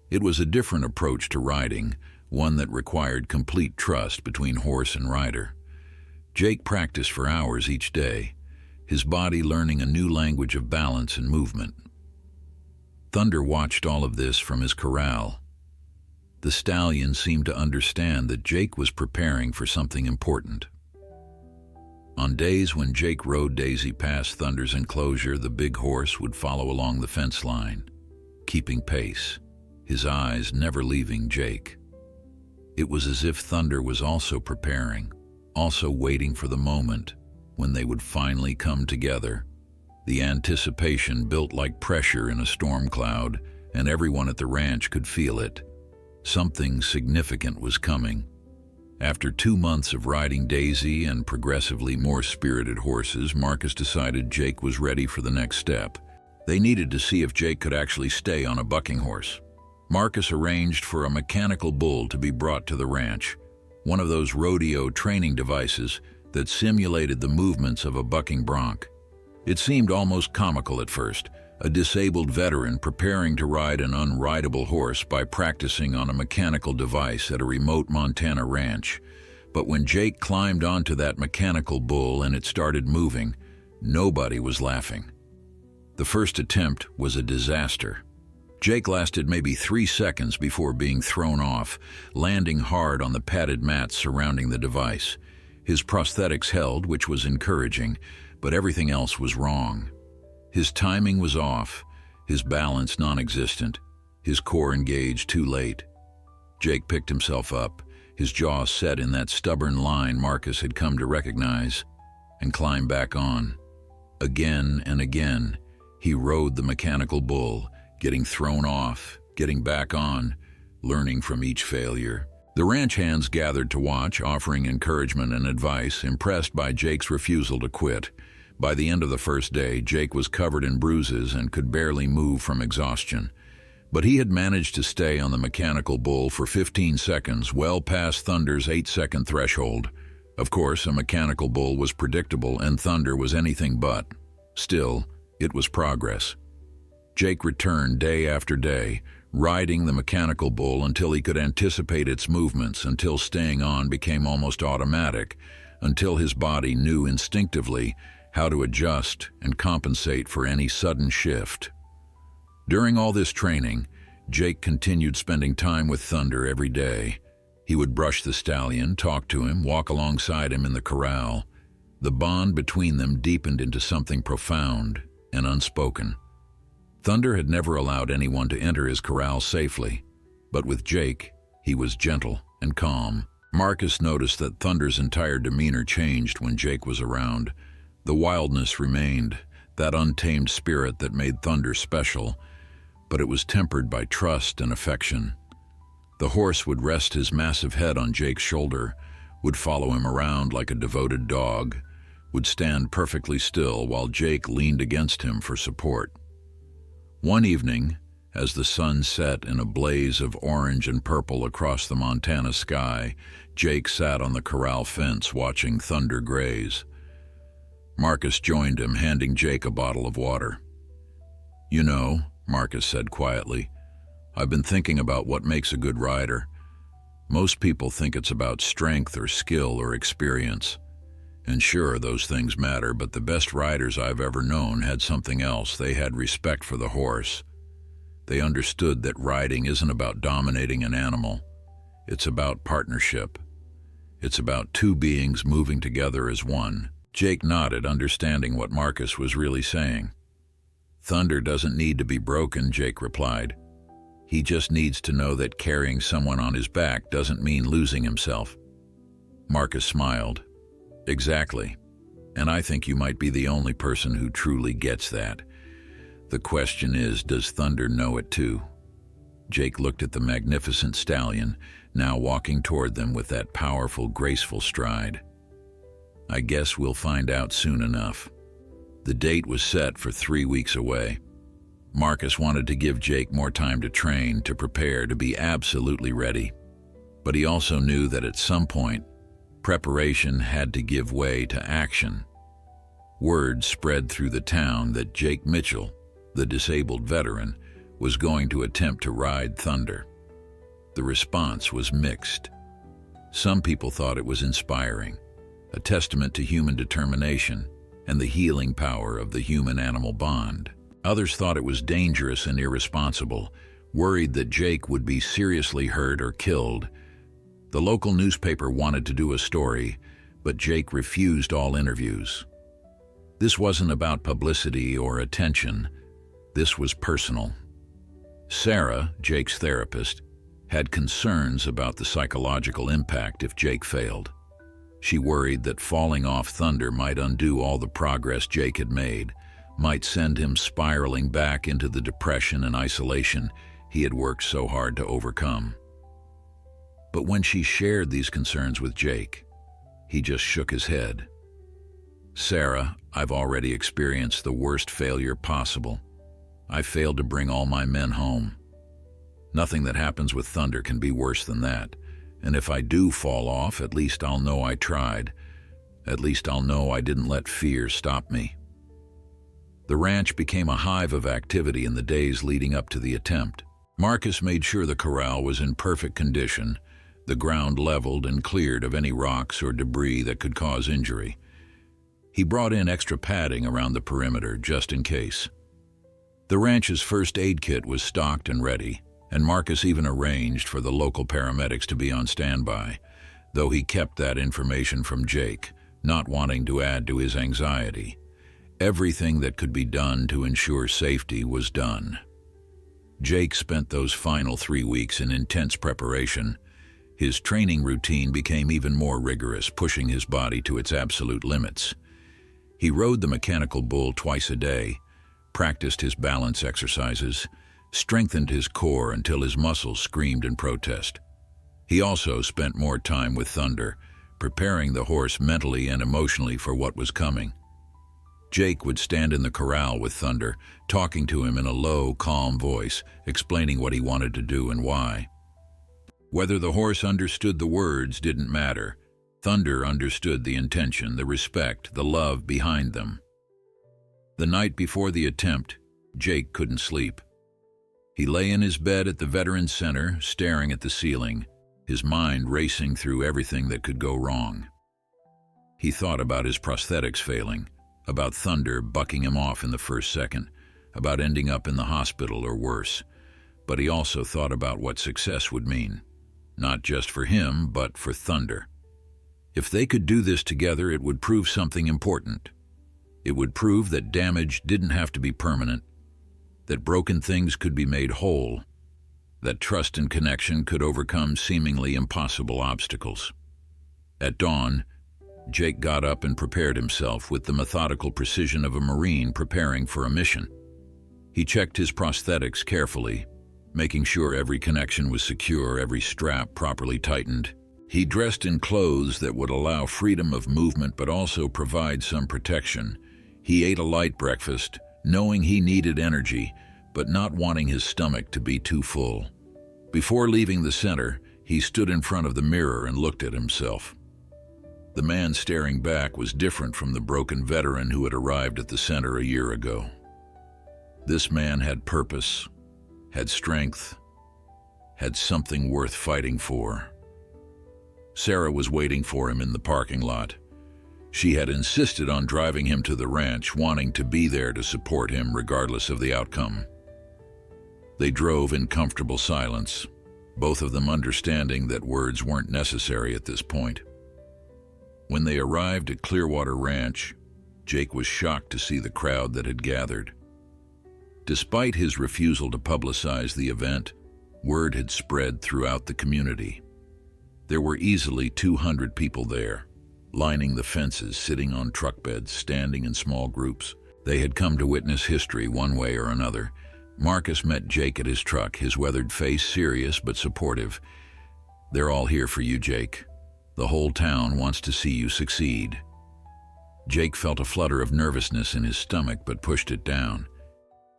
It was a different approach to riding, one that required complete trust between horse and rider. Jake practiced for hours each day, his body learning a new language of balance and movement. Thunder watched all of this from his corral. The stallion seemed to understand that Jake was preparing for something important. On days when Jake rode Daisy past Thunder's enclosure, the big horse would follow along the fence line, keeping pace, his eyes never leaving Jake. It was as if Thunder was also preparing, also waiting for the moment when they would finally come together. The anticipation built like pressure in a storm cloud, and everyone at the ranch could feel it. Something significant was coming. After 2 months of riding Daisy and progressively more spirited horses, Marcus decided Jake was ready for the next step. They needed to see if Jake could actually stay on a bucking horse. Marcus arranged for a mechanical bull to be brought to the ranch, one of those rodeo training devices that simulated the movements of a bucking bronc. It seemed almost comical at first, a disabled veteran preparing to ride an unrideable horse by practicing on a mechanical device at a remote Montana ranch. But when Jake climbed onto that mechanical bull and it started moving, nobody was laughing. The first attempt was a disaster. Jake lasted maybe 3 seconds before being thrown off, landing hard on the padded mats surrounding the device. His prosthetics held, which was encouraging, but everything else was wrong. His timing was off, his balance non-existent, his core engaged too late. Jake picked himself up, his jaw set in that stubborn line Marcus had come to recognize, and climbed back on. Again and again, he rode the mechanical bull, getting thrown off, getting back on, learning from each failure. The ranch hands gathered to watch, offering encouragement and advice, impressed by Jake's refusal to quit. By the end of the first day, Jake was covered in bruises and could barely move from exhaustion. But he had managed to stay on the mechanical bull for 15 seconds, well past Thunder's 8-second threshold. Of course, a mechanical bull was predictable and Thunder was anything but. Still, it was progress. Jake returned day after day, riding the mechanical bull until he could anticipate its movements, until staying on became almost automatic, until his body knew instinctively how to adjust and compensate for any sudden shift. During all this training, Jake continued spending time with Thunder every day. He would brush the stallion, talk to him, walk alongside him in the corral. The bond between them deepened into something profound and unspoken. Thunder had never allowed anyone to enter his corral safely, but with Jake, he was gentle and calm. Marcus noticed that Thunder's entire demeanor changed when Jake was around. The wildness remained, that untamed spirit that made Thunder special, but it was tempered by trust and affection. The horse would rest his massive head on Jake's shoulder, would follow him around like a devoted dog, would stand perfectly still while Jake leaned against him for support. One evening, as the sun set in a blaze of orange and purple across the Montana sky, Jake sat on the corral fence watching Thunder graze. Marcus joined him, handing Jake a bottle of water. "You know," Marcus said quietly, "I've been thinking about what makes a good rider. Most people think it's about strength or skill or experience. And sure, those things matter, but the best riders I've ever known had something else. They had respect for the horse. They understood that riding isn't about dominating an animal. It's about partnership. It's about two beings moving together as one." Jake nodded, understanding what Marcus was really saying. "Thunder doesn't need to be broken," Jake replied. "He just needs to know that carrying someone on his back doesn't mean losing himself." Marcus smiled. "Exactly. And I think you might be the only person who truly gets that. The question is, does Thunder know it too?" Jake looked at the magnificent stallion, now walking toward them with that powerful, graceful stride. "I guess we'll find out soon enough." The date was set for 3 weeks away. Marcus wanted to give Jake more time to train, to prepare, to be absolutely ready. But he also knew that at some point, preparation had to give way to action. Word spread through the town that Jake Mitchell, the disabled veteran, was going to attempt to ride Thunder. The response was mixed. Some people thought it was inspiring, a testament to human determination and the healing power of the human-animal bond. Others thought it was dangerous and irresponsible, worried that Jake would be seriously hurt or killed. The local newspaper wanted to do a story, but Jake refused all interviews. This wasn't about publicity or attention. This was personal. Sarah, Jake's therapist, had concerns about the psychological impact if Jake failed. She worried that falling off Thunder might undo all the progress Jake had made, might send him spiraling back into the depression and isolation he had worked so hard to overcome. But when she shared these concerns with Jake, he just shook his head. "Sarah, I've already experienced the worst failure possible. I failed to bring all my men home. Nothing that happens with Thunder can be worse than that. And if I do fall off, at least I'll know I tried. At least I'll know I didn't let fear stop me." The ranch became a hive of activity in the days leading up to the attempt. Marcus made sure the corral was in perfect condition, the ground leveled and cleared of any rocks or debris that could cause injury. He brought in extra padding around the perimeter just in case. The ranch's first aid kit was stocked and ready, and Marcus even arranged for the local paramedics to be on standby, though he kept that information from Jake, not wanting to add to his anxiety. Everything that could be done to ensure safety was done. Jake spent those final 3 weeks in intense preparation. His training routine became even more rigorous, pushing his body to its absolute limits. He rode the mechanical bull twice a day, practiced his balance exercises, strengthened his core until his muscles screamed in protest. He also spent more time with Thunder, preparing the horse mentally and emotionally for what was coming. Jake would stand in the corral with Thunder, talking to him in a low, calm voice, explaining what he wanted to do and why. Whether the horse understood the words didn't matter. Thunder understood the intention, the respect, the love behind them. The night before the attempt, Jake couldn't sleep. He lay in his bed at the Veterans Center, staring at the ceiling, his mind racing through everything that could go wrong. He thought about his prosthetics failing, about Thunder bucking him off in the first second, about ending up in the hospital or worse. But he also thought about what success would mean, not just for him, but for Thunder. If they could do this together, it would prove something important. It would prove that damage didn't have to be permanent, that broken things could be made whole, that trust and connection could overcome seemingly impossible obstacles. At dawn, Jake got up and prepared himself with the methodical precision of a Marine preparing for a mission. He checked his prosthetics carefully, making sure every connection was secure, every strap properly tightened. He dressed in clothes that would allow freedom of movement but also provide some protection. He ate a light breakfast, knowing he needed energy, but not wanting his stomach to be too full. Before leaving the center, he stood in front of the mirror and looked at himself. The man staring back was different from the broken veteran who had arrived at the center a year ago. This man had purpose, had strength, had something worth fighting for. Sarah was waiting for him in the parking lot. She had insisted on driving him to the ranch, wanting to be there to support him regardless of the outcome. They drove in comfortable silence, both of them understanding that words weren't necessary at this point. When they arrived at Clearwater Ranch, Jake was shocked to see the crowd that had gathered. Despite his refusal to publicize the event, word had spread throughout the community. There were easily 200 people there, lining the fences, sitting on truck beds, standing in small groups. They had come to witness history one way or another. Marcus met Jake at his truck, his weathered face serious but supportive. "They're all here for you, Jake. The whole town wants to see you succeed." Jake felt a flutter of nervousness in his stomach but pushed it down.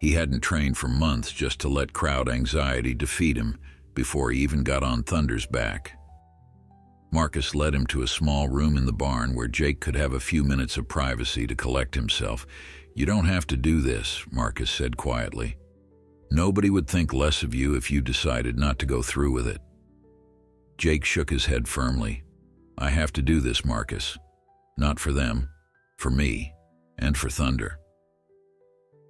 He hadn't trained for months just to let crowd anxiety defeat him before he even got on Thunder's back. Marcus led him to a small room in the barn where Jake could have a few minutes of privacy to collect himself. "You don't have to do this," Marcus said quietly. "Nobody would think less of you if you decided not to go through with it." Jake shook his head firmly. "I have to do this, Marcus. Not for them, for me, and for Thunder."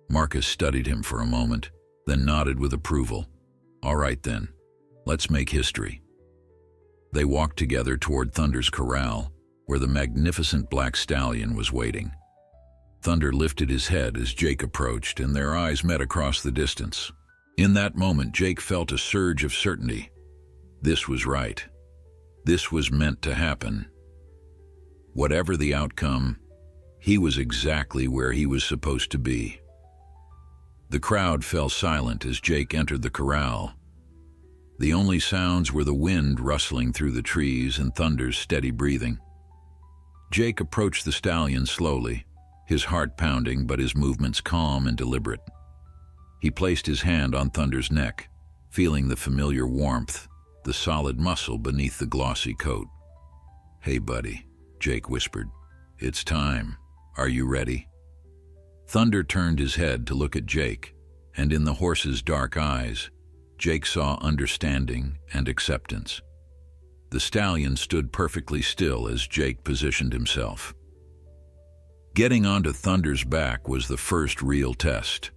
Marcus studied him for a moment, then nodded with approval. All right then, let's make history. They walked together toward Thunder's corral, where the magnificent black stallion was waiting. Thunder lifted his head as Jake approached, and their eyes met across the distance. In that moment, Jake felt a surge of certainty. This was right. This was meant to happen. Whatever the outcome, he was exactly where he was supposed to be. The crowd fell silent as Jake entered the corral. The only sounds were the wind rustling through the trees and Thunder's steady breathing. Jake approached the stallion slowly, his heart pounding but his movements calm and deliberate. He placed his hand on Thunder's neck, feeling the familiar warmth, the solid muscle beneath the glossy coat. "Hey, buddy," Jake whispered. "It's time. Are you ready?" Thunder turned his head to look at Jake, and in the horse's dark eyes, Jake saw understanding and acceptance. The stallion stood perfectly still as Jake positioned himself. Getting onto Thunder's back was the first real test.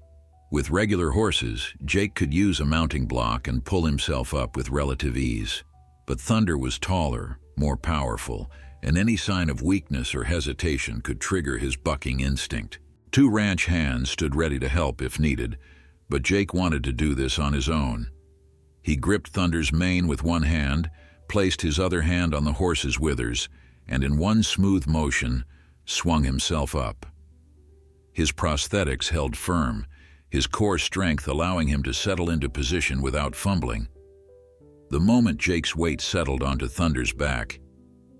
With regular horses, Jake could use a mounting block and pull himself up with relative ease. But Thunder was taller, more powerful, and any sign of weakness or hesitation could trigger his bucking instinct. Two ranch hands stood ready to help if needed, but Jake wanted to do this on his own. He gripped Thunder's mane with one hand, placed his other hand on the horse's withers, and in one smooth motion, swung himself up. His prosthetics held firm, his core strength allowing him to settle into position without fumbling. The moment Jake's weight settled onto Thunder's back,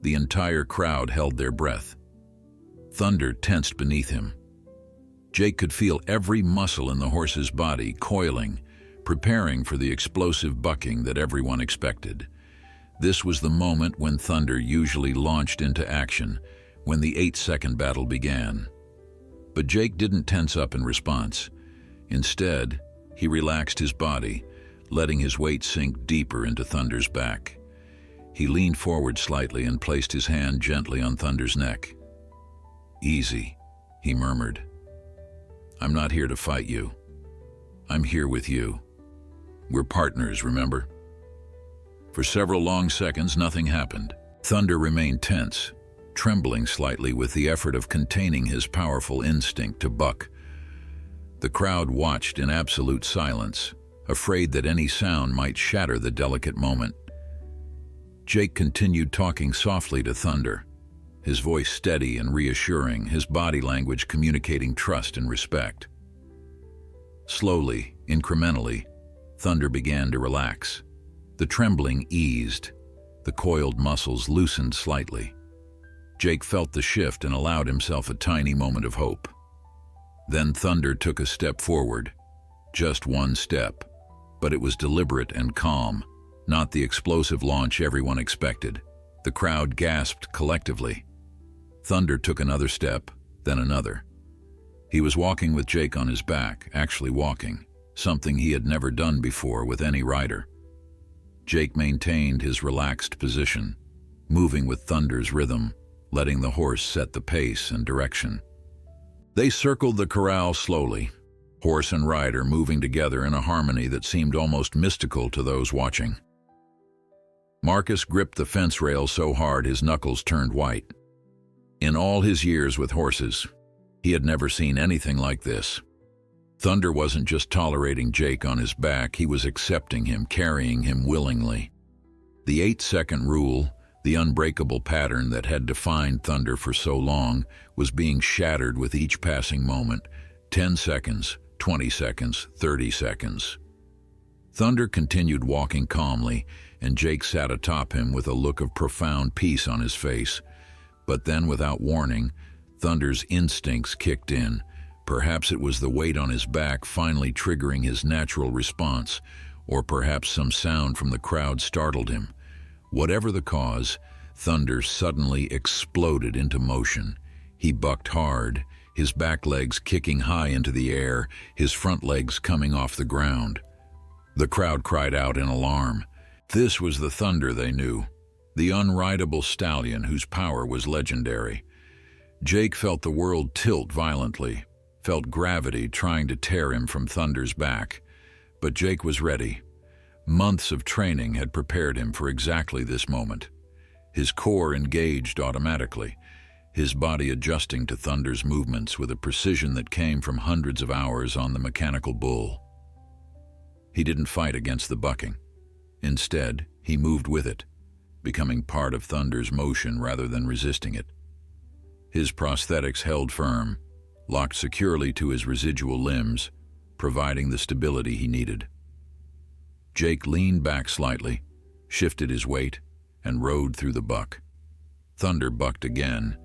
the entire crowd held their breath. Thunder tensed beneath him. Jake could feel every muscle in the horse's body coiling, preparing for the explosive bucking that everyone expected. This was the moment when Thunder usually launched into action, when the 8-second battle began. But Jake didn't tense up in response. Instead, he relaxed his body, letting his weight sink deeper into Thunder's back. He leaned forward slightly and placed his hand gently on Thunder's neck. "Easy," he murmured. "I'm not here to fight you. I'm here with you. We're partners, remember?" For several long seconds, nothing happened. Thunder remained tense, trembling slightly with the effort of containing his powerful instinct to buck. The crowd watched in absolute silence, afraid that any sound might shatter the delicate moment. Jake continued talking softly to Thunder, his voice steady and reassuring, his body language communicating trust and respect. Slowly, incrementally, Thunder began to relax. The trembling eased, the coiled muscles loosened slightly. Jake felt the shift and allowed himself a tiny moment of hope. Then Thunder took a step forward, just one step, but it was deliberate and calm, not the explosive launch everyone expected. The crowd gasped collectively. Thunder took another step, then another. He was walking with Jake on his back, actually walking, something he had never done before with any rider. Jake maintained his relaxed position, moving with Thunder's rhythm, letting the horse set the pace and direction. They circled the corral slowly, horse and rider moving together in a harmony that seemed almost mystical to those watching. Marcus gripped the fence rail so hard his knuckles turned white. In all his years with horses, he had never seen anything like this. Thunder wasn't just tolerating Jake on his back, he was accepting him, carrying him willingly. The 8-second rule, the unbreakable pattern that had defined Thunder for so long, was being shattered with each passing moment. 10 seconds, 20 seconds, 30 seconds. Thunder continued walking calmly, and Jake sat atop him with a look of profound peace on his face. But then, without warning, Thunder's instincts kicked in. Perhaps it was the weight on his back finally triggering his natural response, or perhaps some sound from the crowd startled him. Whatever the cause, Thunder suddenly exploded into motion. He bucked hard, his back legs kicking high into the air, his front legs coming off the ground. The crowd cried out in alarm. This was the Thunder they knew, the unrideable stallion whose power was legendary. Jake felt the world tilt violently, felt gravity trying to tear him from Thunder's back. But Jake was ready. Months of training had prepared him for exactly this moment. His core engaged automatically, his body adjusting to Thunder's movements with a precision that came from hundreds of hours on the mechanical bull. He didn't fight against the bucking. Instead, he moved with it, becoming part of Thunder's motion rather than resisting it. His prosthetics held firm, locked securely to his residual limbs, providing the stability he needed. Jake leaned back slightly, shifted his weight, and rode through the buck. Thunder bucked again,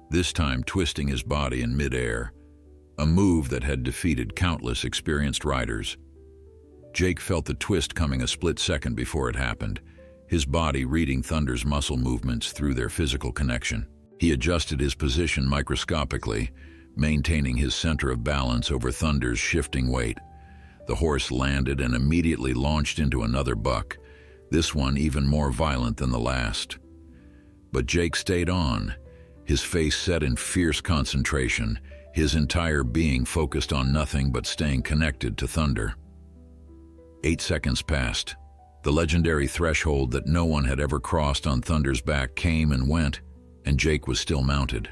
this time twisting his body in midair, a move that had defeated countless experienced riders. Jake felt the twist coming a split second before it happened, his body reading Thunder's muscle movements through their physical connection. He adjusted his position microscopically, maintaining his center of balance over Thunder's shifting weight. The horse landed and immediately launched into another buck, this one even more violent than the last. But Jake stayed on, his face set in fierce concentration, his entire being focused on nothing but staying connected to Thunder. 8 seconds passed. The legendary threshold that no one had ever crossed on Thunder's back came and went, and Jake was still mounted.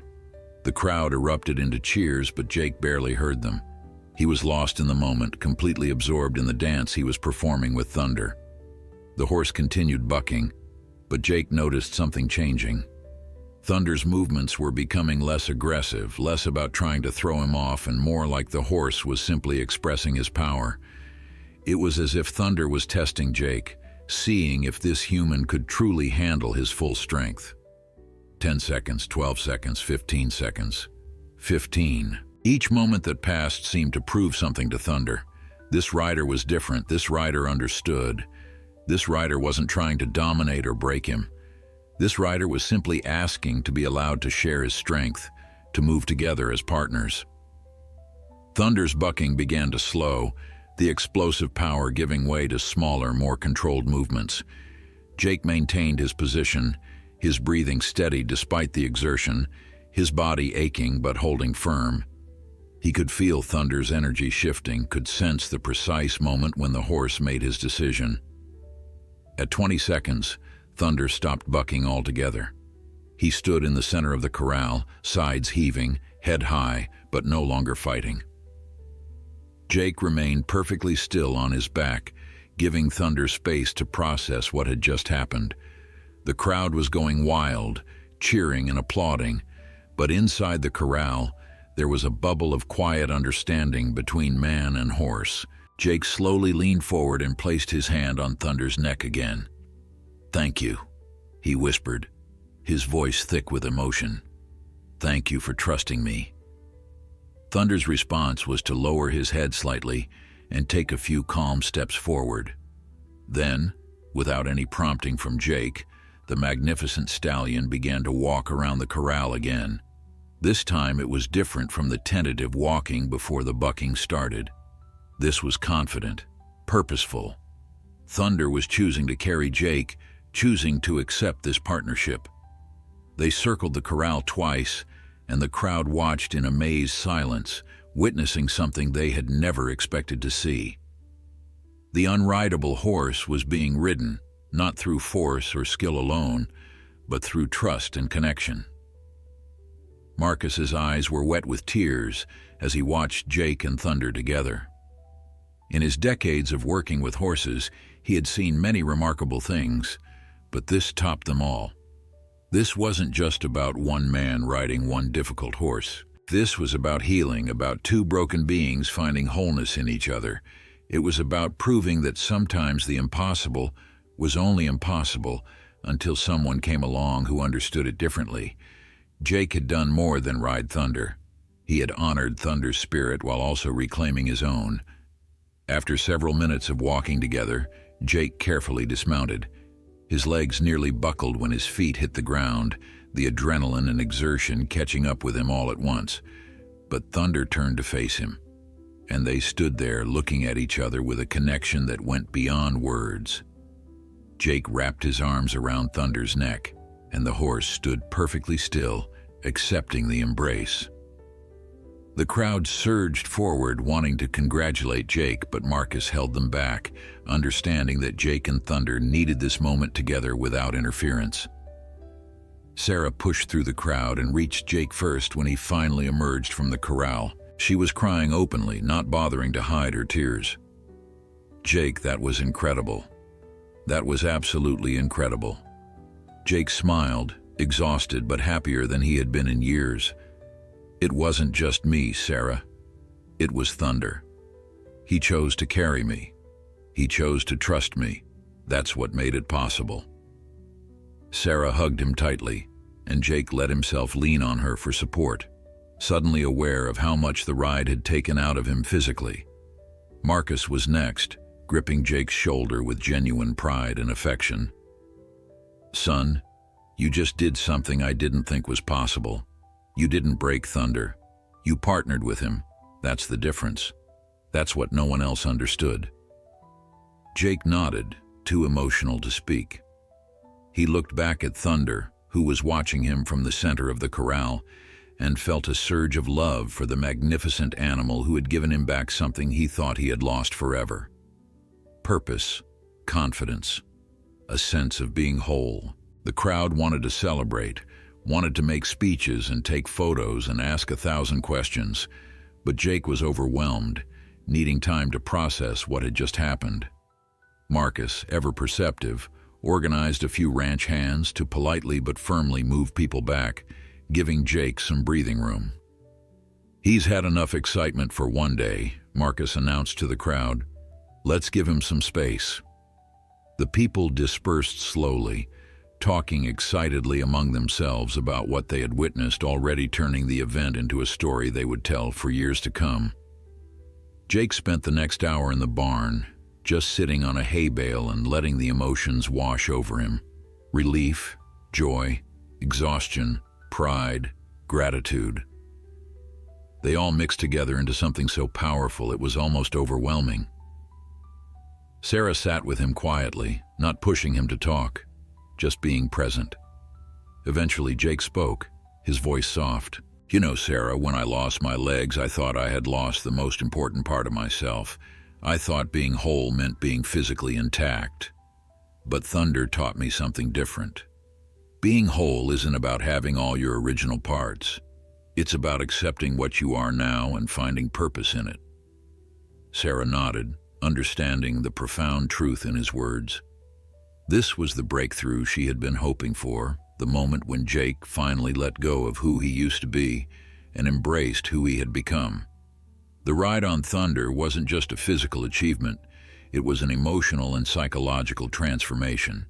The crowd erupted into cheers, but Jake barely heard them. He was lost in the moment, completely absorbed in the dance he was performing with Thunder. The horse continued bucking, but Jake noticed something changing. Thunder's movements were becoming less aggressive, less about trying to throw him off, and more like the horse was simply expressing his power. It was as if Thunder was testing Jake, seeing if this human could truly handle his full strength. 10 seconds, 12 seconds, 15 seconds. 15. Each moment that passed seemed to prove something to Thunder. This rider was different. This rider understood. This rider wasn't trying to dominate or break him. This rider was simply asking to be allowed to share his strength, to move together as partners. Thunder's bucking began to slow, the explosive power giving way to smaller, more controlled movements. Jake maintained his position, his breathing steady despite the exertion, his body aching but holding firm. He could feel Thunder's energy shifting, could sense the precise moment when the horse made his decision. At 20 seconds, Thunder stopped bucking altogether. He stood in the center of the corral, sides heaving, head high, but no longer fighting. Jake remained perfectly still on his back, giving Thunder space to process what had just happened. The crowd was going wild, cheering and applauding, but inside the corral, there was a bubble of quiet understanding between man and horse. Jake slowly leaned forward and placed his hand on Thunder's neck again. "Thank you," he whispered, his voice thick with emotion. "Thank you for trusting me." Thunder's response was to lower his head slightly and take a few calm steps forward. Then, without any prompting from Jake, the magnificent stallion began to walk around the corral again. This time it was different from the tentative walking before the bucking started. This was confident, purposeful. Thunder was choosing to carry Jake, choosing to accept this partnership. They circled the corral twice, and the crowd watched in amazed silence, witnessing something they had never expected to see. The unrideable horse was being ridden, not through force or skill alone, but through trust and connection. Marcus's eyes were wet with tears as he watched Jake and Thunder together. In his decades of working with horses, he had seen many remarkable things, but this topped them all. This wasn't just about one man riding one difficult horse. This was about healing, about two broken beings finding wholeness in each other. It was about proving that sometimes the impossible was only impossible until someone came along who understood it differently. Jake had done more than ride Thunder. He had honored Thunder's spirit while also reclaiming his own. After several minutes of walking together, Jake carefully dismounted. His legs nearly buckled when his feet hit the ground, the adrenaline and exertion catching up with him all at once. But Thunder turned to face him, and they stood there looking at each other with a connection that went beyond words. Jake wrapped his arms around Thunder's neck, and the horse stood perfectly still, accepting the embrace. The crowd surged forward, wanting to congratulate Jake, but Marcus held them back, understanding that Jake and Thunder needed this moment together without interference. Sarah pushed through the crowd and reached Jake first when he finally emerged from the corral. She was crying openly, not bothering to hide her tears. "Jake, that was incredible. That was absolutely incredible." Jake smiled, exhausted but happier than he had been in years. "It wasn't just me, Sarah. It was Thunder. He chose to carry me. He chose to trust me. That's what made it possible." Sarah hugged him tightly, and Jake let himself lean on her for support, suddenly aware of how much the ride had taken out of him physically. Marcus was next, gripping Jake's shoulder with genuine pride and affection. "Son, you just did something I didn't think was possible. You didn't break Thunder. You partnered with him. That's the difference. That's what no one else understood." Jake nodded, too emotional to speak. He looked back at Thunder, who was watching him from the center of the corral, and felt a surge of love for the magnificent animal who had given him back something he thought he had lost forever. Purpose, confidence, a sense of being whole. The crowd wanted to celebrate, wanted to make speeches and take photos and ask 1,000 questions, but Jake was overwhelmed, needing time to process what had just happened. Marcus, ever perceptive, organized a few ranch hands to politely but firmly move people back, giving Jake some breathing room. "He's had enough excitement for one day," Marcus announced to the crowd. "Let's give him some space." The people dispersed slowly, talking excitedly among themselves about what they had witnessed, already turning the event into a story they would tell for years to come. Jake spent the next hour in the barn, just sitting on a hay bale and letting the emotions wash over him. Relief, joy, exhaustion, pride, gratitude. They all mixed together into something so powerful it was almost overwhelming. Sarah sat with him quietly, not pushing him to talk, just being present. Eventually Jake spoke, his voice soft. "You know, Sarah, when I lost my legs, I thought I had lost the most important part of myself. I thought being whole meant being physically intact. But Thunder taught me something different. Being whole isn't about having all your original parts. It's about accepting what you are now and finding purpose in it." Sarah nodded, understanding the profound truth in his words. This was the breakthrough she had been hoping for, the moment when Jake finally let go of who he used to be and embraced who he had become. The ride on Thunder wasn't just a physical achievement, it was an emotional and psychological transformation.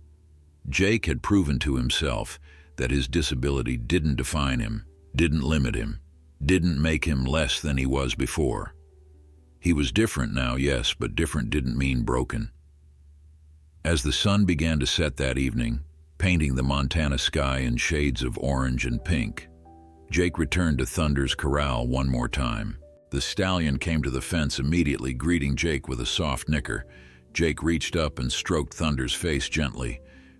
Jake had proven to himself that his disability didn't define him, didn't limit him, didn't make him less than he was before. He was different now, yes, but different didn't mean broken. As the sun began to set that evening, painting the Montana sky in shades of orange and pink, Jake returned to Thunder's corral one more time. The stallion came to the fence immediately, greeting Jake with a soft nicker. Jake reached up and stroked Thunder's face gently.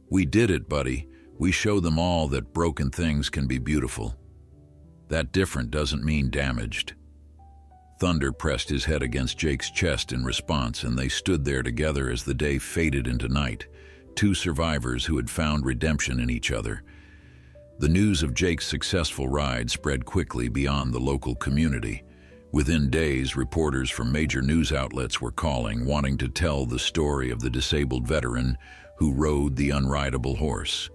"We did it, buddy. We show them all that broken things can be beautiful. That different doesn't mean damaged." Thunder pressed his head against Jake's chest in response, and they stood there together as the day faded into night, two survivors who had found redemption in each other. The news of Jake's successful ride spread quickly beyond the local community. Within days, reporters from major news outlets were calling, wanting to tell the story of the disabled veteran who rode the unrideable horse.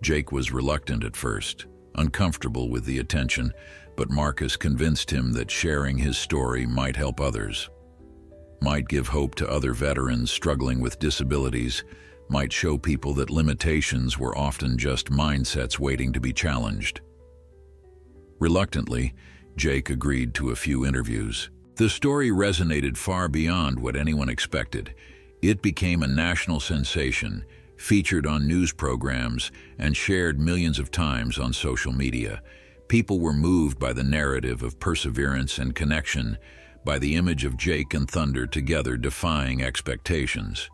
Jake was reluctant at first, uncomfortable with the attention, but Marcus convinced him that sharing his story might help others, might give hope to other veterans struggling with disabilities, might show people that limitations were often just mindsets waiting to be challenged. Reluctantly, Jake agreed to a few interviews. The story resonated far beyond what anyone expected. It became a national sensation, featured on news programs, and shared millions of times on social media. People were moved by the narrative of perseverance and connection, by the image of Jake and Thunder together defying expectations.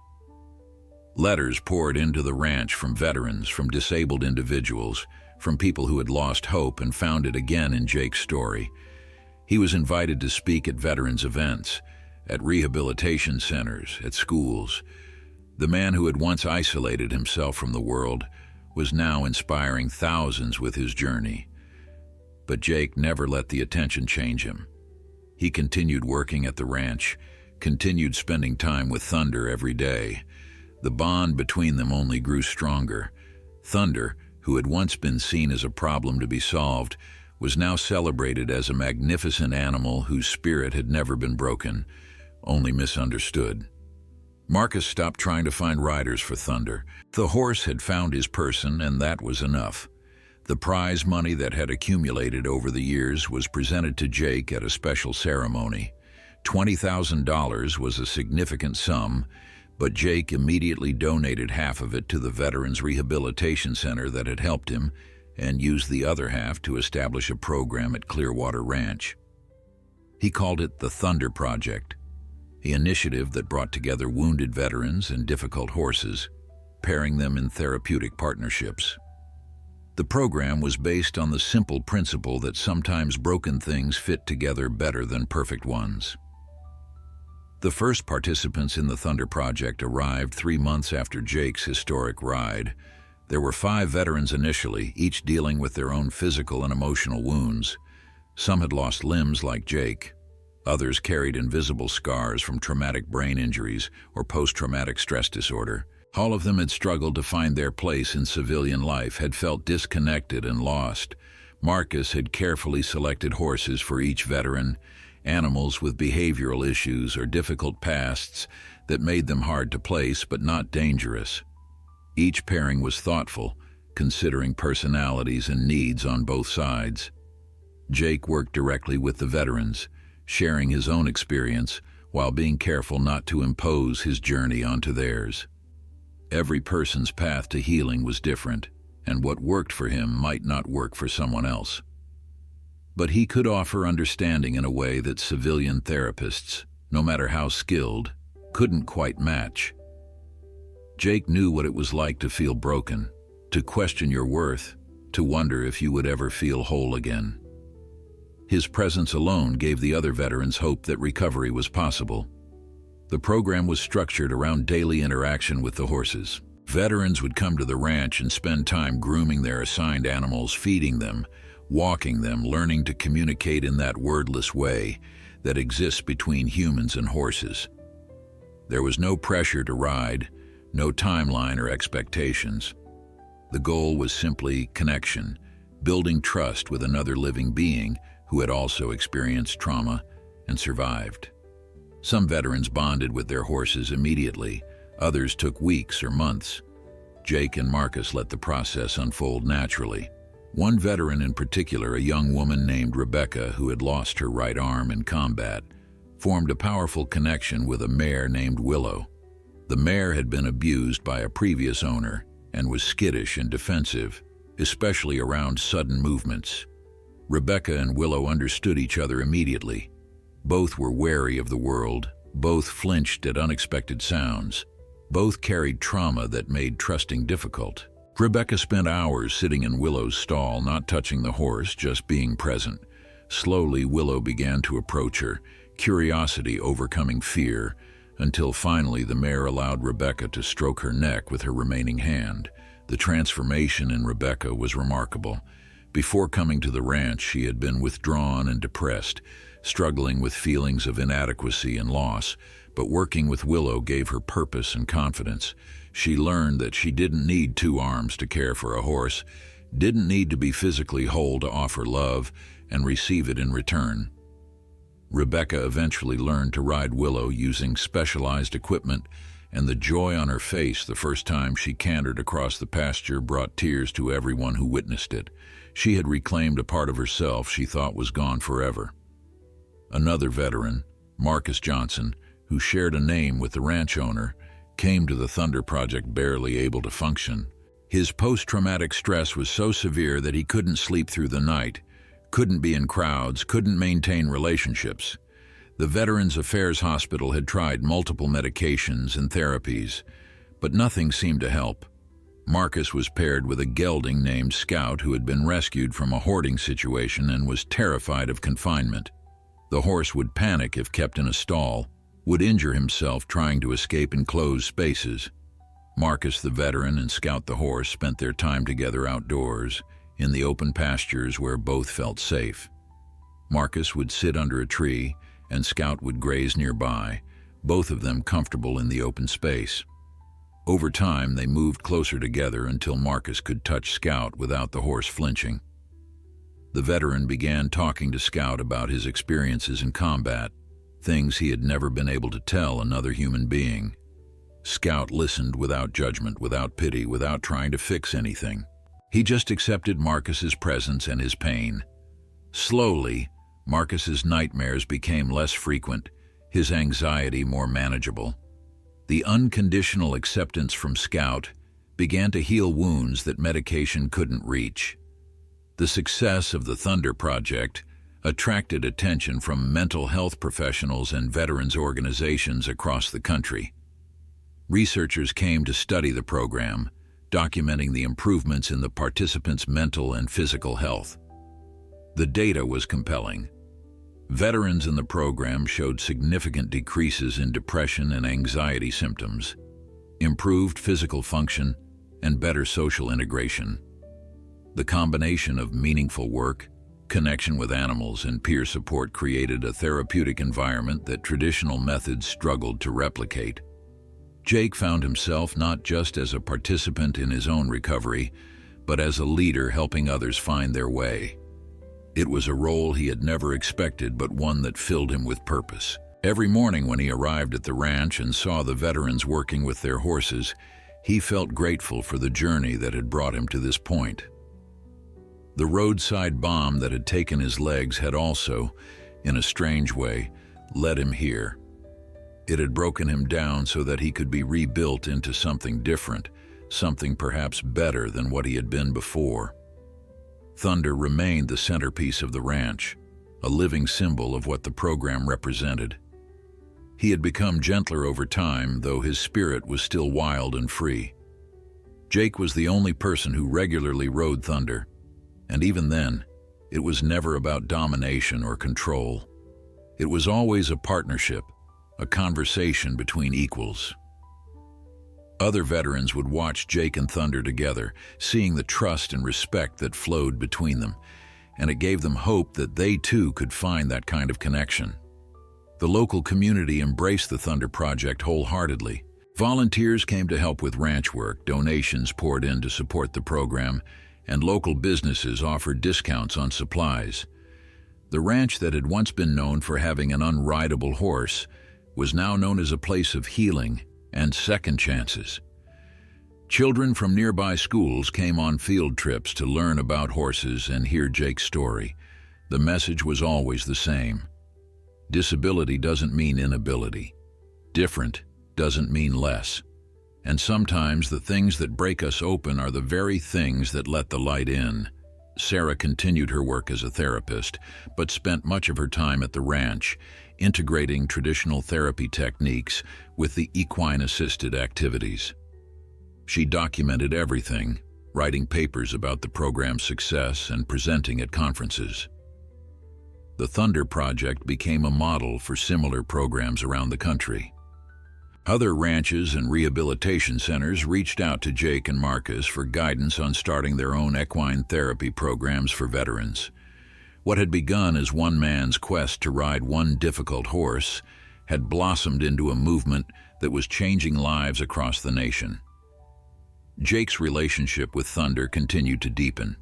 Letters poured into the ranch from veterans, from disabled individuals, from people who had lost hope and found it again in Jake's story. He was invited to speak at veterans events, at rehabilitation centers, at schools. The man who had once isolated himself from the world was now inspiring thousands with his journey. But Jake never let the attention change him. He continued working at the ranch, continued spending time with Thunder every day. The bond between them only grew stronger. Thunder, who had once been seen as a problem to be solved, was now celebrated as a magnificent animal whose spirit had never been broken, only misunderstood. Marcus stopped trying to find riders for Thunder. The horse had found his person, and that was enough. The prize money that had accumulated over the years was presented to Jake at a special ceremony. $20,000 was a significant sum, but Jake immediately donated half of it to the Veterans Rehabilitation Center that had helped him and used the other half to establish a program at Clearwater Ranch. He called it the Thunder Project, the initiative that brought together wounded veterans and difficult horses, pairing them in therapeutic partnerships. The program was based on the simple principle that sometimes broken things fit together better than perfect ones. The first participants in the Thunder Project arrived 3 months after Jake's historic ride. There were 5 veterans initially, each dealing with their own physical and emotional wounds. Some had lost limbs like Jake. Others carried invisible scars from traumatic brain injuries or post-traumatic stress disorder. All of them had struggled to find their place in civilian life, had felt disconnected and lost. Marcus had carefully selected horses for each veteran, animals with behavioral issues or difficult pasts that made them hard to place but not dangerous. Each pairing was thoughtful, considering personalities and needs on both sides. Jake worked directly with the veterans, sharing his own experience while being careful not to impose his journey onto theirs. Every person's path to healing was different, and what worked for him might not work for someone else. But he could offer understanding in a way that civilian therapists, no matter how skilled, couldn't quite match. Jake knew what it was like to feel broken, to question your worth, to wonder if you would ever feel whole again. His presence alone gave the other veterans hope that recovery was possible. The program was structured around daily interaction with the horses. Veterans would come to the ranch and spend time grooming their assigned animals, feeding them, walking them, learning to communicate in that wordless way that exists between humans and horses. There was no pressure to ride, no timeline or expectations. The goal was simply connection, building trust with another living being who had also experienced trauma and survived. Some veterans bonded with their horses immediately, others took weeks or months. Jake and Marcus let the process unfold naturally. One veteran in particular, a young woman named Rebecca who had lost her right arm in combat, formed a powerful connection with a mare named Willow. The mare had been abused by a previous owner and was skittish and defensive, especially around sudden movements. Rebecca and Willow understood each other immediately. Both were wary of the world, both flinched at unexpected sounds, both carried trauma that made trusting difficult. Rebecca spent hours sitting in Willow's stall, not touching the horse, just being present. Slowly, Willow began to approach her, curiosity overcoming fear, until finally the mare allowed Rebecca to stroke her neck with her remaining hand. The transformation in Rebecca was remarkable. Before coming to the ranch, she had been withdrawn and depressed, struggling with feelings of inadequacy and loss, but working with Willow gave her purpose and confidence. She learned that she didn't need 2 arms to care for a horse, didn't need to be physically whole to offer love and receive it in return. Rebecca eventually learned to ride Willow using specialized equipment, and the joy on her face the first time she cantered across the pasture brought tears to everyone who witnessed it. She had reclaimed a part of herself she thought was gone forever. Another veteran, Marcus Johnson, who shared a name with the ranch owner, came to the Thunder Project barely able to function. His post-traumatic stress was so severe that he couldn't sleep through the night, couldn't be in crowds, couldn't maintain relationships. The Veterans Affairs Hospital had tried multiple medications and therapies, but nothing seemed to help. Marcus was paired with a gelding named Scout who had been rescued from a hoarding situation and was terrified of confinement. The horse would panic if kept in a stall, would injure himself trying to escape enclosed spaces. Marcus, the veteran, and Scout, the horse, spent their time together outdoors, in the open pastures where both felt safe. Marcus would sit under a tree, and Scout would graze nearby, both of them comfortable in the open space. Over time, they moved closer together until Marcus could touch Scout without the horse flinching. The veteran began talking to Scout about his experiences in combat, things he had never been able to tell another human being. Scout listened without judgment, without pity, without trying to fix anything. He just accepted Marcus's presence and his pain. Slowly, Marcus's nightmares became less frequent, his anxiety more manageable. The unconditional acceptance from Scout began to heal wounds that medication couldn't reach. The success of the Thunder Project attracted attention from mental health professionals and veterans organizations across the country. Researchers came to study the program, documenting the improvements in the participants' mental and physical health. The data was compelling. Veterans in the program showed significant decreases in depression and anxiety symptoms, improved physical function, and better social integration. The combination of meaningful work, connection with animals, and peer support created a therapeutic environment that traditional methods struggled to replicate. Jake found himself not just as a participant in his own recovery, but as a leader helping others find their way. It was a role he had never expected, but one that filled him with purpose. Every morning when he arrived at the ranch and saw the veterans working with their horses, he felt grateful for the journey that had brought him to this point. The roadside bomb that had taken his legs had also, in a strange way, led him here. It had broken him down so that he could be rebuilt into something different, something perhaps better than what he had been before. Thunder remained the centerpiece of the ranch, a living symbol of what the program represented. He had become gentler over time, though his spirit was still wild and free. Jake was the only person who regularly rode Thunder, and even then, it was never about domination or control. It was always a partnership, a conversation between equals. Other veterans would watch Jake and Thunder together, seeing the trust and respect that flowed between them, and it gave them hope that they too could find that kind of connection. The local community embraced the Thunder Project wholeheartedly. Volunteers came to help with ranch work, donations poured in to support the program, and local businesses offered discounts on supplies. The ranch that had once been known for having an unrideable horse was now known as a place of healing and second chances. Children from nearby schools came on field trips to learn about horses and hear Jake's story. The message was always the same. Disability doesn't mean inability. Different doesn't mean less. And sometimes the things that break us open are the very things that let the light in. Sarah continued her work as a therapist, but spent much of her time at the ranch, integrating traditional therapy techniques with the equine-assisted activities. She documented everything, writing papers about the program's success and presenting at conferences. The Thunder Project became a model for similar programs around the country. Other ranches and rehabilitation centers reached out to Jake and Marcus for guidance on starting their own equine therapy programs for veterans. What had begun as one man's quest to ride one difficult horse had blossomed into a movement that was changing lives across the nation. Jake's relationship with Thunder continued to deepen.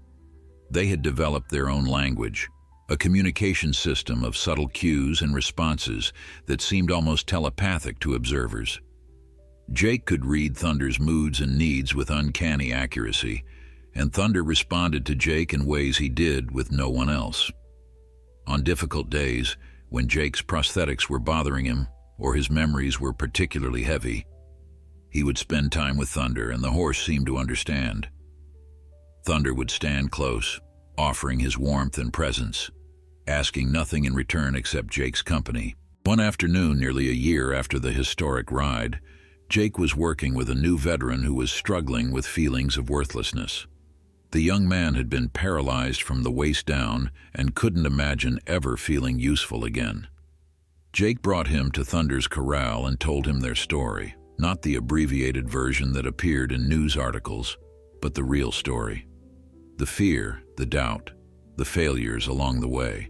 They had developed their own language, a communication system of subtle cues and responses that seemed almost telepathic to observers. Jake could read Thunder's moods and needs with uncanny accuracy, and Thunder responded to Jake in ways he did with no one else. On difficult days, when Jake's prosthetics were bothering him or his memories were particularly heavy, he would spend time with Thunder, and the horse seemed to understand. Thunder would stand close, offering his warmth and presence, asking nothing in return except Jake's company. One afternoon, nearly a year after the historic ride, Jake was working with a new veteran who was struggling with feelings of worthlessness. The young man had been paralyzed from the waist down and couldn't imagine ever feeling useful again. Jake brought him to Thunder's corral and told him their story, not the abbreviated version that appeared in news articles, but the real story. The fear, the doubt, the failures along the way.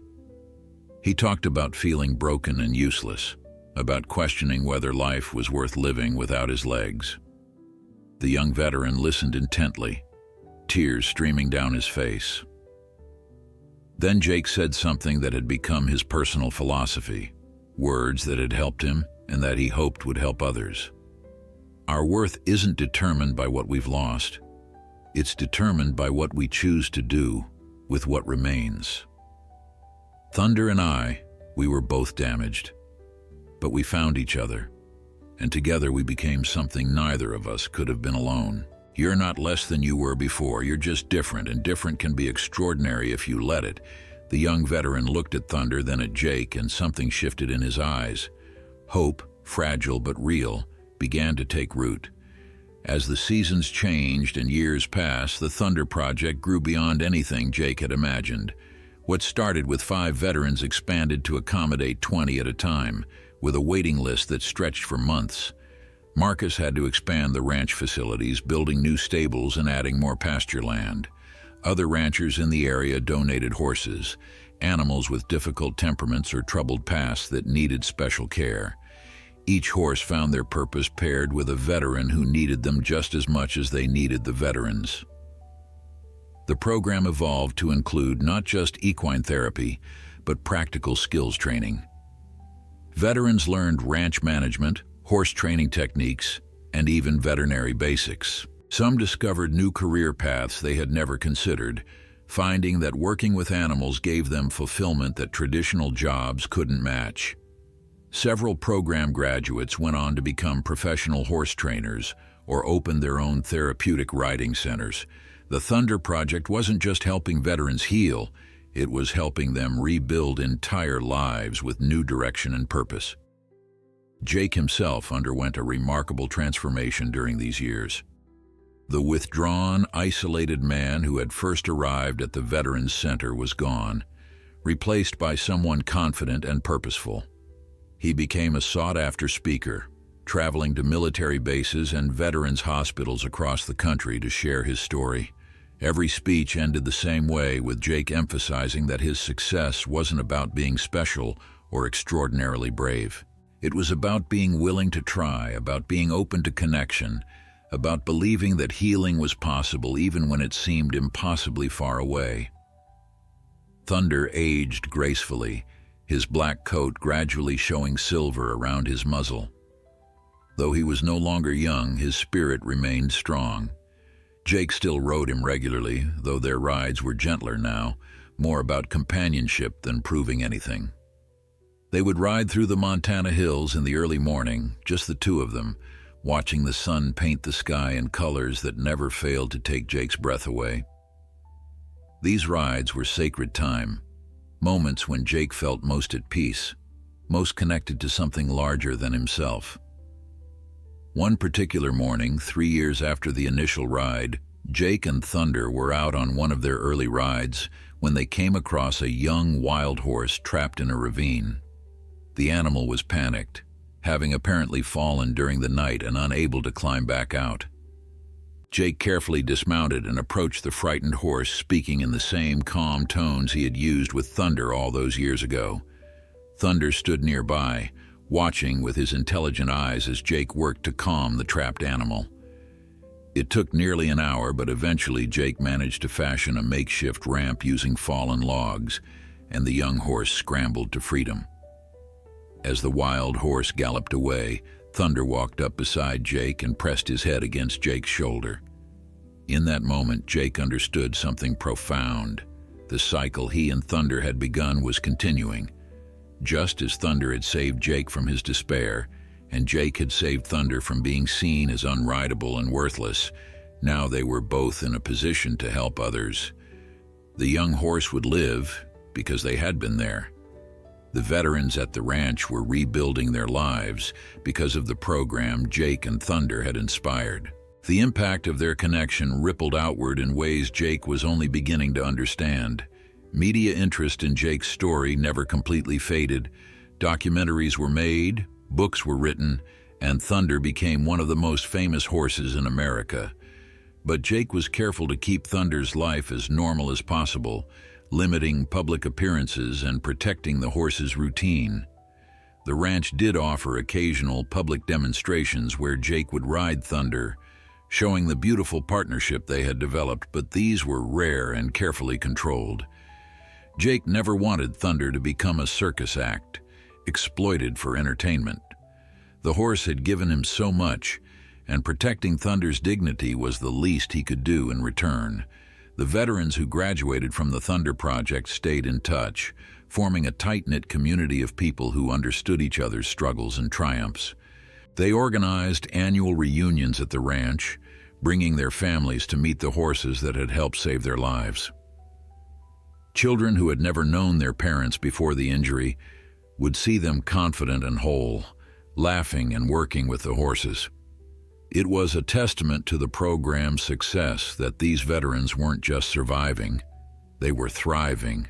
He talked about feeling broken and useless, about questioning whether life was worth living without his legs. The young veteran listened intently, tears streaming down his face. Then Jake said something that had become his personal philosophy, words that had helped him and that he hoped would help others. Our worth isn't determined by what we've lost. It's determined by what we choose to do with what remains. Thunder and I, we were both damaged, but we found each other, and together we became something neither of us could have been alone. You're not less than you were before, you're just different, and different can be extraordinary if you let it. The young veteran looked at Thunder, then at Jake, and something shifted in his eyes. Hope, fragile but real, began to take root. As the seasons changed and years passed, the Thunder Project grew beyond anything Jake had imagined. What started with 5 veterans expanded to accommodate 20 at a time, with a waiting list that stretched for months. Marcus had to expand the ranch facilities, building new stables and adding more pasture land. Other ranchers in the area donated horses, animals with difficult temperaments or troubled pasts that needed special care. Each horse found their purpose paired with a veteran who needed them just as much as they needed the veterans. The program evolved to include not just equine therapy, but practical skills training. Veterans learned ranch management, horse training techniques, and even veterinary basics. Some discovered new career paths they had never considered, finding that working with animals gave them fulfillment that traditional jobs couldn't match. Several program graduates went on to become professional horse trainers or opened their own therapeutic riding centers. The Thunder Project wasn't just helping veterans heal, it was helping them rebuild entire lives with new direction and purpose. Jake himself underwent a remarkable transformation during these years. The withdrawn, isolated man who had first arrived at the Veterans Center was gone, replaced by someone confident and purposeful. He became a sought-after speaker, traveling to military bases and veterans' hospitals across the country to share his story. Every speech ended the same way, with Jake emphasizing that his success wasn't about being special or extraordinarily brave. It was about being willing to try, about being open to connection, about believing that healing was possible even when it seemed impossibly far away. Thunder aged gracefully, his black coat gradually showing silver around his muzzle. Though he was no longer young, his spirit remained strong. Jake still rode him regularly, though their rides were gentler now, more about companionship than proving anything. They would ride through the Montana hills in the early morning, just the two of them, watching the sun paint the sky in colors that never failed to take Jake's breath away. These rides were sacred time, moments when Jake felt most at peace, most connected to something larger than himself. One particular morning, 3 years after the initial ride, Jake and Thunder were out on one of their early rides when they came across a young wild horse trapped in a ravine. The animal was panicked, having apparently fallen during the night and unable to climb back out. Jake carefully dismounted and approached the frightened horse, speaking in the same calm tones he had used with Thunder all those years ago. Thunder stood nearby, watching with his intelligent eyes as Jake worked to calm the trapped animal. It took nearly an hour, but eventually Jake managed to fashion a makeshift ramp using fallen logs, and the young horse scrambled to freedom. As the wild horse galloped away, Thunder walked up beside Jake and pressed his head against Jake's shoulder. In that moment, Jake understood something profound. The cycle he and Thunder had begun was continuing. Just as Thunder had saved Jake from his despair, and Jake had saved Thunder from being seen as unrideable and worthless, now they were both in a position to help others. The young horse would live because they had been there. The veterans at the ranch were rebuilding their lives because of the program Jake and Thunder had inspired. The impact of their connection rippled outward in ways Jake was only beginning to understand. Media interest in Jake's story never completely faded. Documentaries were made, books were written, and Thunder became one of the most famous horses in America. But Jake was careful to keep Thunder's life as normal as possible, limiting public appearances and protecting the horse's routine. The ranch did offer occasional public demonstrations where Jake would ride Thunder, showing the beautiful partnership they had developed, but these were rare and carefully controlled. Jake never wanted Thunder to become a circus act, exploited for entertainment. The horse had given him so much, and protecting Thunder's dignity was the least he could do in return. The veterans who graduated from the Thunder Project stayed in touch, forming a tight-knit community of people who understood each other's struggles and triumphs. They organized annual reunions at the ranch, bringing their families to meet the horses that had helped save their lives. Children who had never known their parents before the injury would see them confident and whole, laughing and working with the horses. It was a testament to the program's success that these veterans weren't just surviving, they were thriving,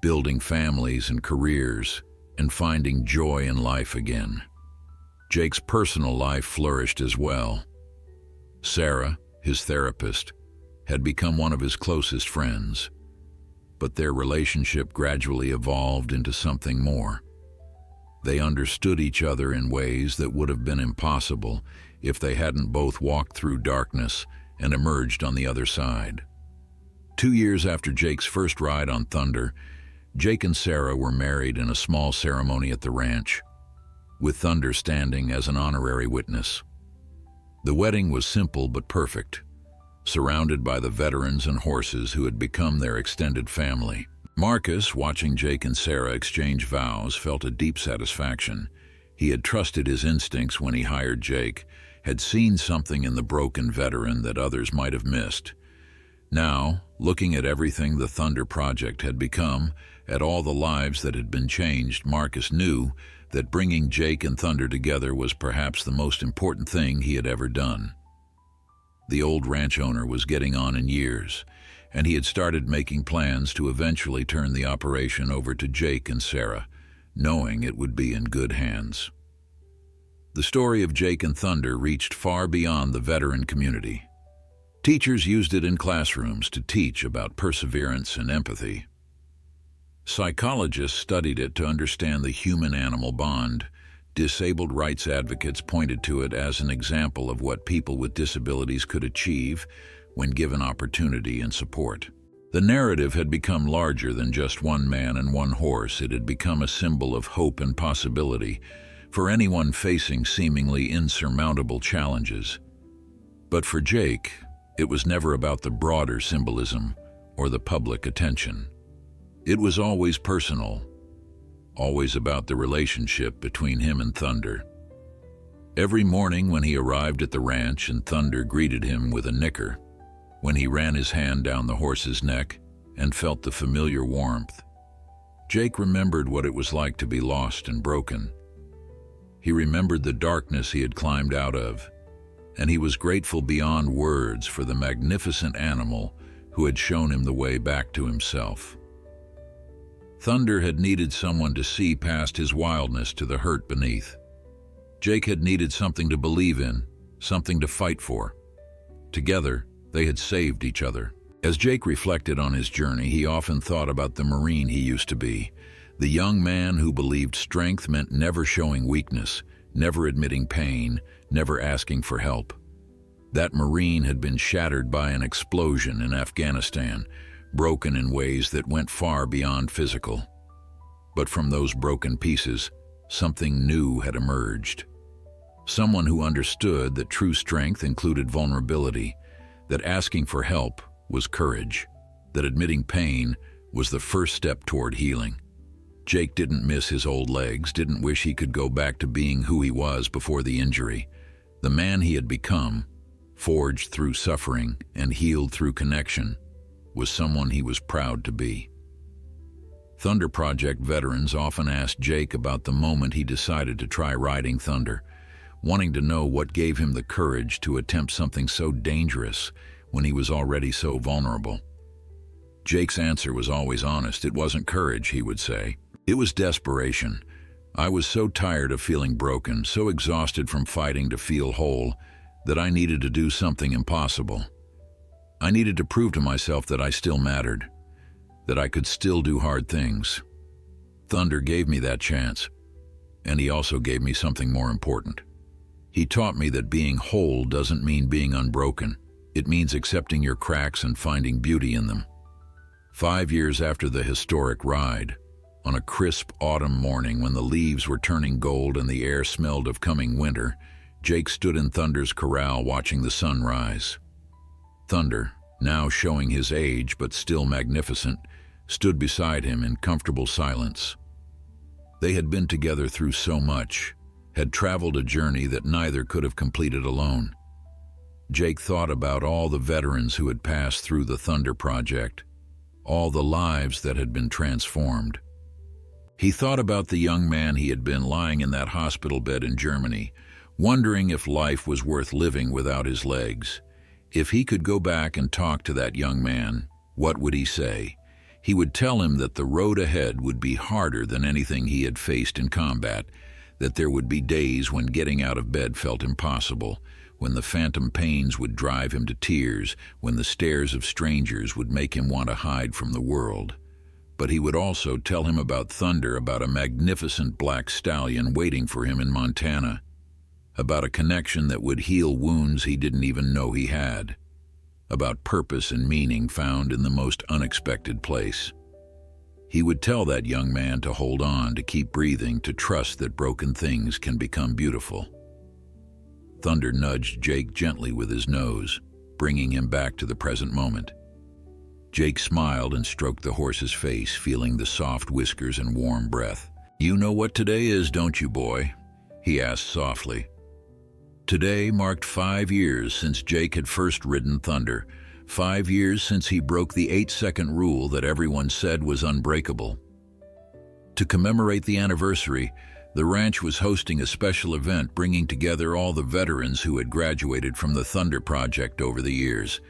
building families and careers, and finding joy in life again. Jake's personal life flourished as well. Sarah, his therapist, had become one of his closest friends, but their relationship gradually evolved into something more. They understood each other in ways that would have been impossible if they hadn't both walked through darkness and emerged on the other side. 2 years after Jake's first ride on Thunder, Jake and Sarah were married in a small ceremony at the ranch, with Thunder standing as an honorary witness. The wedding was simple but perfect, surrounded by the veterans and horses who had become their extended family. Marcus, watching Jake and Sarah exchange vows, felt a deep satisfaction. He had trusted his instincts when he hired Jake, had seen something in the broken veteran that others might have missed. Now, looking at everything the Thunder Project had become, at all the lives that had been changed, Marcus knew that bringing Jake and Thunder together was perhaps the most important thing he had ever done. The old ranch owner was getting on in years, and he had started making plans to eventually turn the operation over to Jake and Sarah, knowing it would be in good hands. The story of Jake and Thunder reached far beyond the veteran community. Teachers used it in classrooms to teach about perseverance and empathy. Psychologists studied it to understand the human-animal bond. Disabled rights advocates pointed to it as an example of what people with disabilities could achieve when given opportunity and support. The narrative had become larger than just one man and one horse. It had become a symbol of hope and possibility for anyone facing seemingly insurmountable challenges. But for Jake, it was never about the broader symbolism or the public attention. It was always personal, always about the relationship between him and Thunder. Every morning when he arrived at the ranch and Thunder greeted him with a nicker, when he ran his hand down the horse's neck and felt the familiar warmth, Jake remembered what it was like to be lost and broken. He remembered the darkness he had climbed out of, and he was grateful beyond words for the magnificent animal who had shown him the way back to himself. Thunder had needed someone to see past his wildness to the hurt beneath. Jake had needed something to believe in, something to fight for. Together, they had saved each other. As Jake reflected on his journey, he often thought about the Marine he used to be, the young man who believed strength meant never showing weakness, never admitting pain, never asking for help. That Marine had been shattered by an explosion in Afghanistan, broken in ways that went far beyond physical. But from those broken pieces, something new had emerged. Someone who understood that true strength included vulnerability, that asking for help was courage, that admitting pain was the first step toward healing. Jake didn't miss his old legs, didn't wish he could go back to being who he was before the injury. The man he had become, forged through suffering and healed through connection, was someone he was proud to be. Thunder Project veterans often asked Jake about the moment he decided to try riding Thunder, wanting to know what gave him the courage to attempt something so dangerous when he was already so vulnerable. Jake's answer was always honest. It wasn't courage, he would say. It was desperation. I was so tired of feeling broken, so exhausted from fighting to feel whole, that I needed to do something impossible. I needed to prove to myself that I still mattered, that I could still do hard things. Thunder gave me that chance, and he also gave me something more important. He taught me that being whole doesn't mean being unbroken. It means accepting your cracks and finding beauty in them. 5 years after the historic ride, on a crisp autumn morning when the leaves were turning gold and the air smelled of coming winter, Jake stood in Thunder's corral watching the sun rise. Thunder, now showing his age but still magnificent, stood beside him in comfortable silence. They had been together through so much, had traveled a journey that neither could have completed alone. Jake thought about all the veterans who had passed through the Thunder Project, all the lives that had been transformed. He thought about the young man he had been lying in that hospital bed in Germany, wondering if life was worth living without his legs. If he could go back and talk to that young man, what would he say? He would tell him that the road ahead would be harder than anything he had faced in combat, that there would be days when getting out of bed felt impossible, when the phantom pains would drive him to tears, when the stares of strangers would make him want to hide from the world. But he would also tell him about Thunder, about a magnificent black stallion waiting for him in Montana, about a connection that would heal wounds he didn't even know he had, about purpose and meaning found in the most unexpected place. He would tell that young man to hold on, to keep breathing, to trust that broken things can become beautiful. Thunder nudged Jake gently with his nose, bringing him back to the present moment. Jake smiled and stroked the horse's face, feeling the soft whiskers and warm breath. "You know what today is, don't you, boy?" he asked softly. Today marked 5 years since Jake had first ridden Thunder, 5 years since he broke the 8-second rule that everyone said was unbreakable. To commemorate the anniversary, the ranch was hosting a special event bringing together all the veterans who had graduated from the Thunder Project over the years.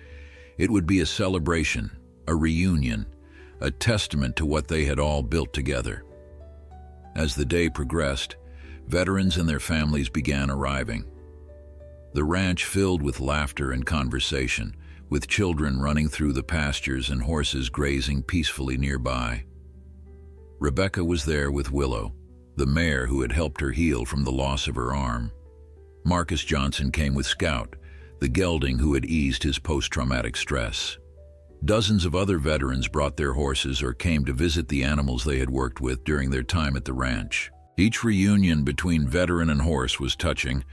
It would be a celebration, a reunion, a testament to what they had all built together. As the day progressed, veterans and their families began arriving. The ranch filled with laughter and conversation, with children running through the pastures and horses grazing peacefully nearby. Rebecca was there with Willow, the mare who had helped her heal from the loss of her arm. Marcus Johnson came with Scout, the gelding who had eased his post-traumatic stress. Dozens of other veterans brought their horses or came to visit the animals they had worked with during their time at the ranch. Each reunion between veteran and horse was touching,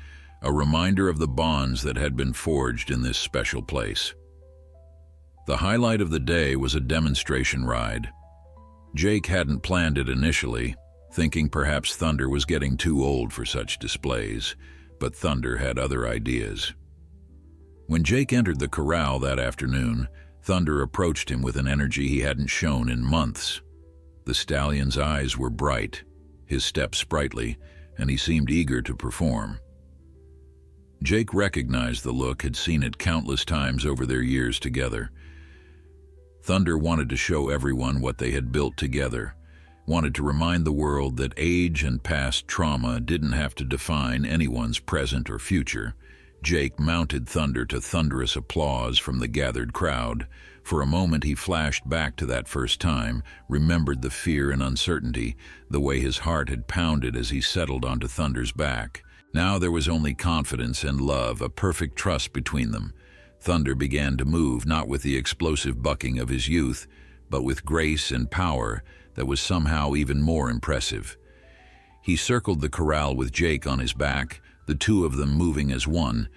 a reminder of the bonds that had been forged in this special place. The highlight of the day was a demonstration ride. Jake hadn't planned it initially, thinking perhaps Thunder was getting too old for such displays, but Thunder had other ideas. When Jake entered the corral that afternoon, Thunder approached him with an energy he hadn't shown in months. The stallion's eyes were bright, his step sprightly, and he seemed eager to perform. Jake recognized the look, had seen it countless times over their years together. Thunder wanted to show everyone what they had built together, wanted to remind the world that age and past trauma didn't have to define anyone's present or future. Jake mounted Thunder to thunderous applause from the gathered crowd. For a moment he flashed back to that first time, remembered the fear and uncertainty, the way his heart had pounded as he settled onto Thunder's back. Now there was only confidence and love, a perfect trust between them. Thunder began to move, not with the explosive bucking of his youth, but with grace and power that was somehow even more impressive. He circled the corral with Jake on his back, the two of them moving as one,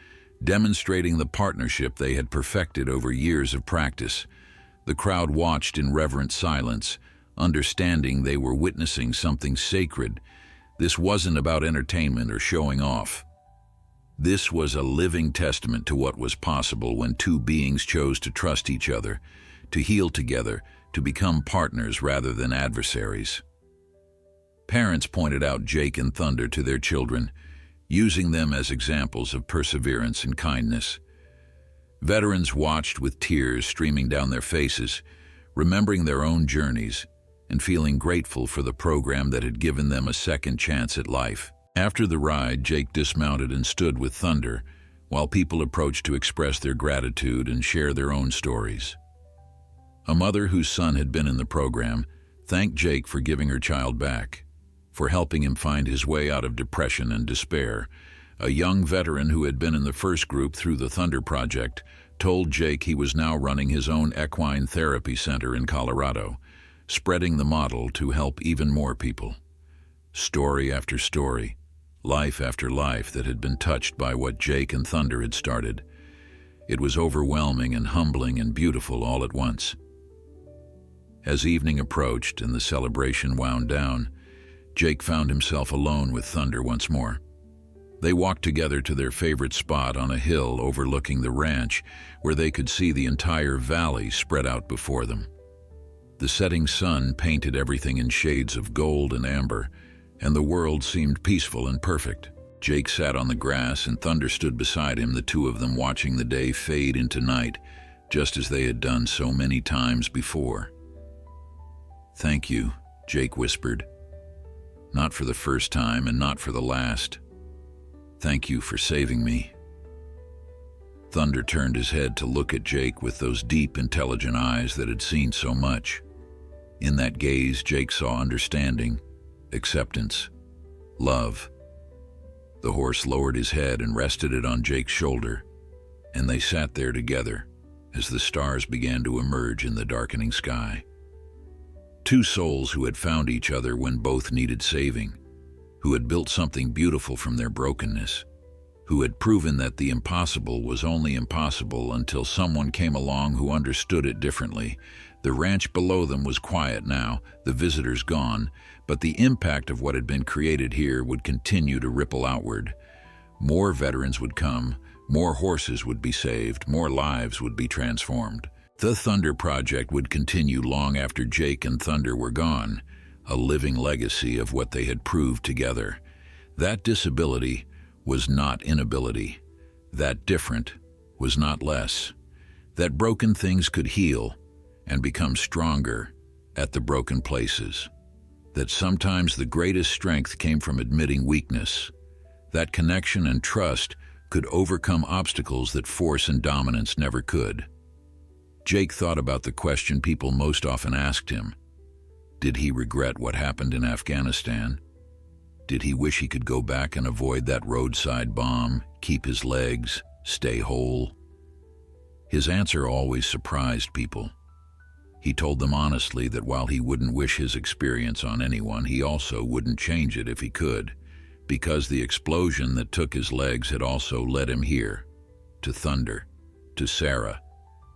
demonstrating the partnership they had perfected over years of practice. The crowd watched in reverent silence, understanding they were witnessing something sacred. This wasn't about entertainment or showing off. This was a living testament to what was possible when two beings chose to trust each other, to heal together, to become partners rather than adversaries. Parents pointed out Jake and Thunder to their children. using them as examples of perseverance and kindness. Veterans watched with tears streaming down their faces, remembering their own journeys and feeling grateful for the program that had given them a second chance at life. After the ride, Jake dismounted and stood with Thunder, while people approached to express their gratitude and share their own stories. A mother whose son had been in the program thanked Jake for giving her child back, for helping him find his way out of depression and despair. A young veteran who had been in the first group through the Thunder Project told Jake he was now running his own equine therapy center in Colorado, spreading the model to help even more people. Story after story, life after life that had been touched by what Jake and Thunder had started. It was overwhelming and humbling and beautiful all at once. As evening approached and the celebration wound down, Jake found himself alone with Thunder once more. They walked together to their favorite spot on a hill overlooking the ranch, where they could see the entire valley spread out before them. The setting sun painted everything in shades of gold and amber, and the world seemed peaceful and perfect. Jake sat on the grass and Thunder stood beside him, the two of them watching the day fade into night, just as they had done so many times before. "Thank you," Jake whispered. "Not for the first time and not for the last. Thank you for saving me." Thunder turned his head to look at Jake with those deep, intelligent eyes that had seen so much. In that gaze, Jake saw understanding, acceptance, love. The horse lowered his head and rested it on Jake's shoulder, and they sat there together as the stars began to emerge in the darkening sky. Two souls who had found each other when both needed saving, who had built something beautiful from their brokenness, who had proven that the impossible was only impossible until someone came along who understood it differently. The ranch below them was quiet now, the visitors gone, but the impact of what had been created here would continue to ripple outward. More veterans would come, more horses would be saved, more lives would be transformed. The Thunder Project would continue long after Jake and Thunder were gone, a living legacy of what they had proved together. That disability was not inability. That different was not less. That broken things could heal and become stronger at the broken places. That sometimes the greatest strength came from admitting weakness. That connection and trust could overcome obstacles that force and dominance never could. Jake thought about the question people most often asked him. Did he regret what happened in Afghanistan? Did he wish he could go back and avoid that roadside bomb, keep his legs, stay whole? His answer always surprised people. He told them honestly that while he wouldn't wish his experience on anyone, he also wouldn't change it if he could, because the explosion that took his legs had also led him here, to Thunder, to Sarah,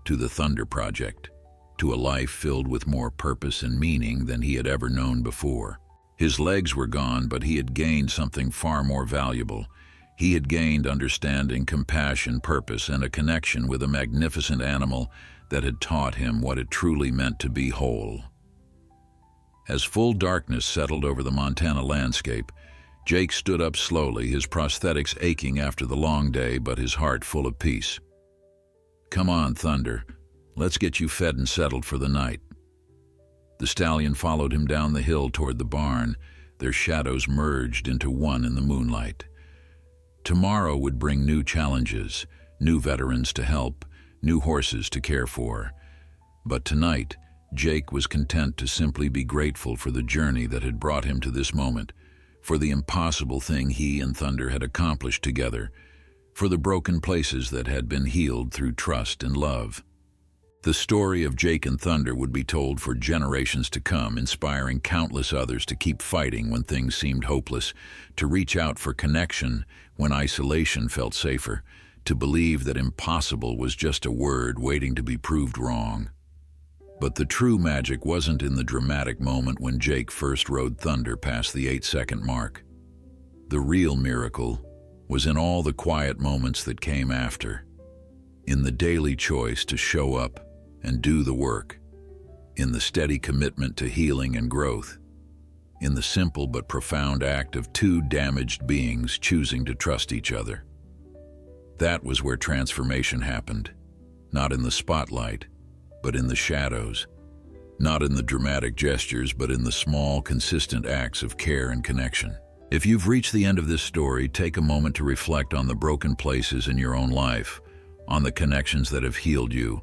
to the Thunder Project, to a life filled with more purpose and meaning than he had ever known before. His legs were gone, but he had gained something far more valuable. He had gained understanding, compassion, purpose, and a connection with a magnificent animal that had taught him what it truly meant to be whole. As full darkness settled over the Montana landscape, Jake stood up slowly, his prosthetics aching after the long day, but his heart full of peace. "Come on, Thunder. Let's get you fed and settled for the night." The stallion followed him down the hill toward the barn. Their shadows merged into one in the moonlight. Tomorrow would bring new challenges, new veterans to help, new horses to care for. But tonight, Jake was content to simply be grateful for the journey that had brought him to this moment, for the impossible thing he and Thunder had accomplished together, for the broken places that had been healed through trust and love. The story of Jake and Thunder would be told for generations to come, inspiring countless others to keep fighting when things seemed hopeless, to reach out for connection when isolation felt safer, to believe that impossible was just a word waiting to be proved wrong. But the true magic wasn't in the dramatic moment when Jake first rode Thunder past the 8-second mark. The real miracle was in all the quiet moments that came after, in the daily choice to show up and do the work, in the steady commitment to healing and growth, in the simple but profound act of two damaged beings choosing to trust each other. That was where transformation happened, not in the spotlight, but in the shadows, not in the dramatic gestures, but in the small, consistent acts of care and connection. If you've reached the end of this story, take a moment to reflect on the broken places in your own life, on the connections that have healed you,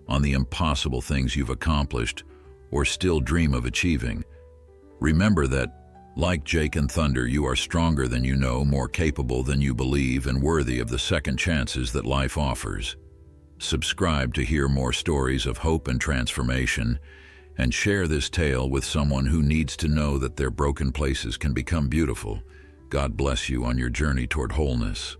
on the impossible things you've accomplished or still dream of achieving. Remember that, like Jake and Thunder, you are stronger than you know, more capable than you believe, and worthy of the second chances that life offers. Subscribe to hear more stories of hope and transformation, and share this tale with someone who needs to know that their broken places can become beautiful. God bless you on your journey toward wholeness.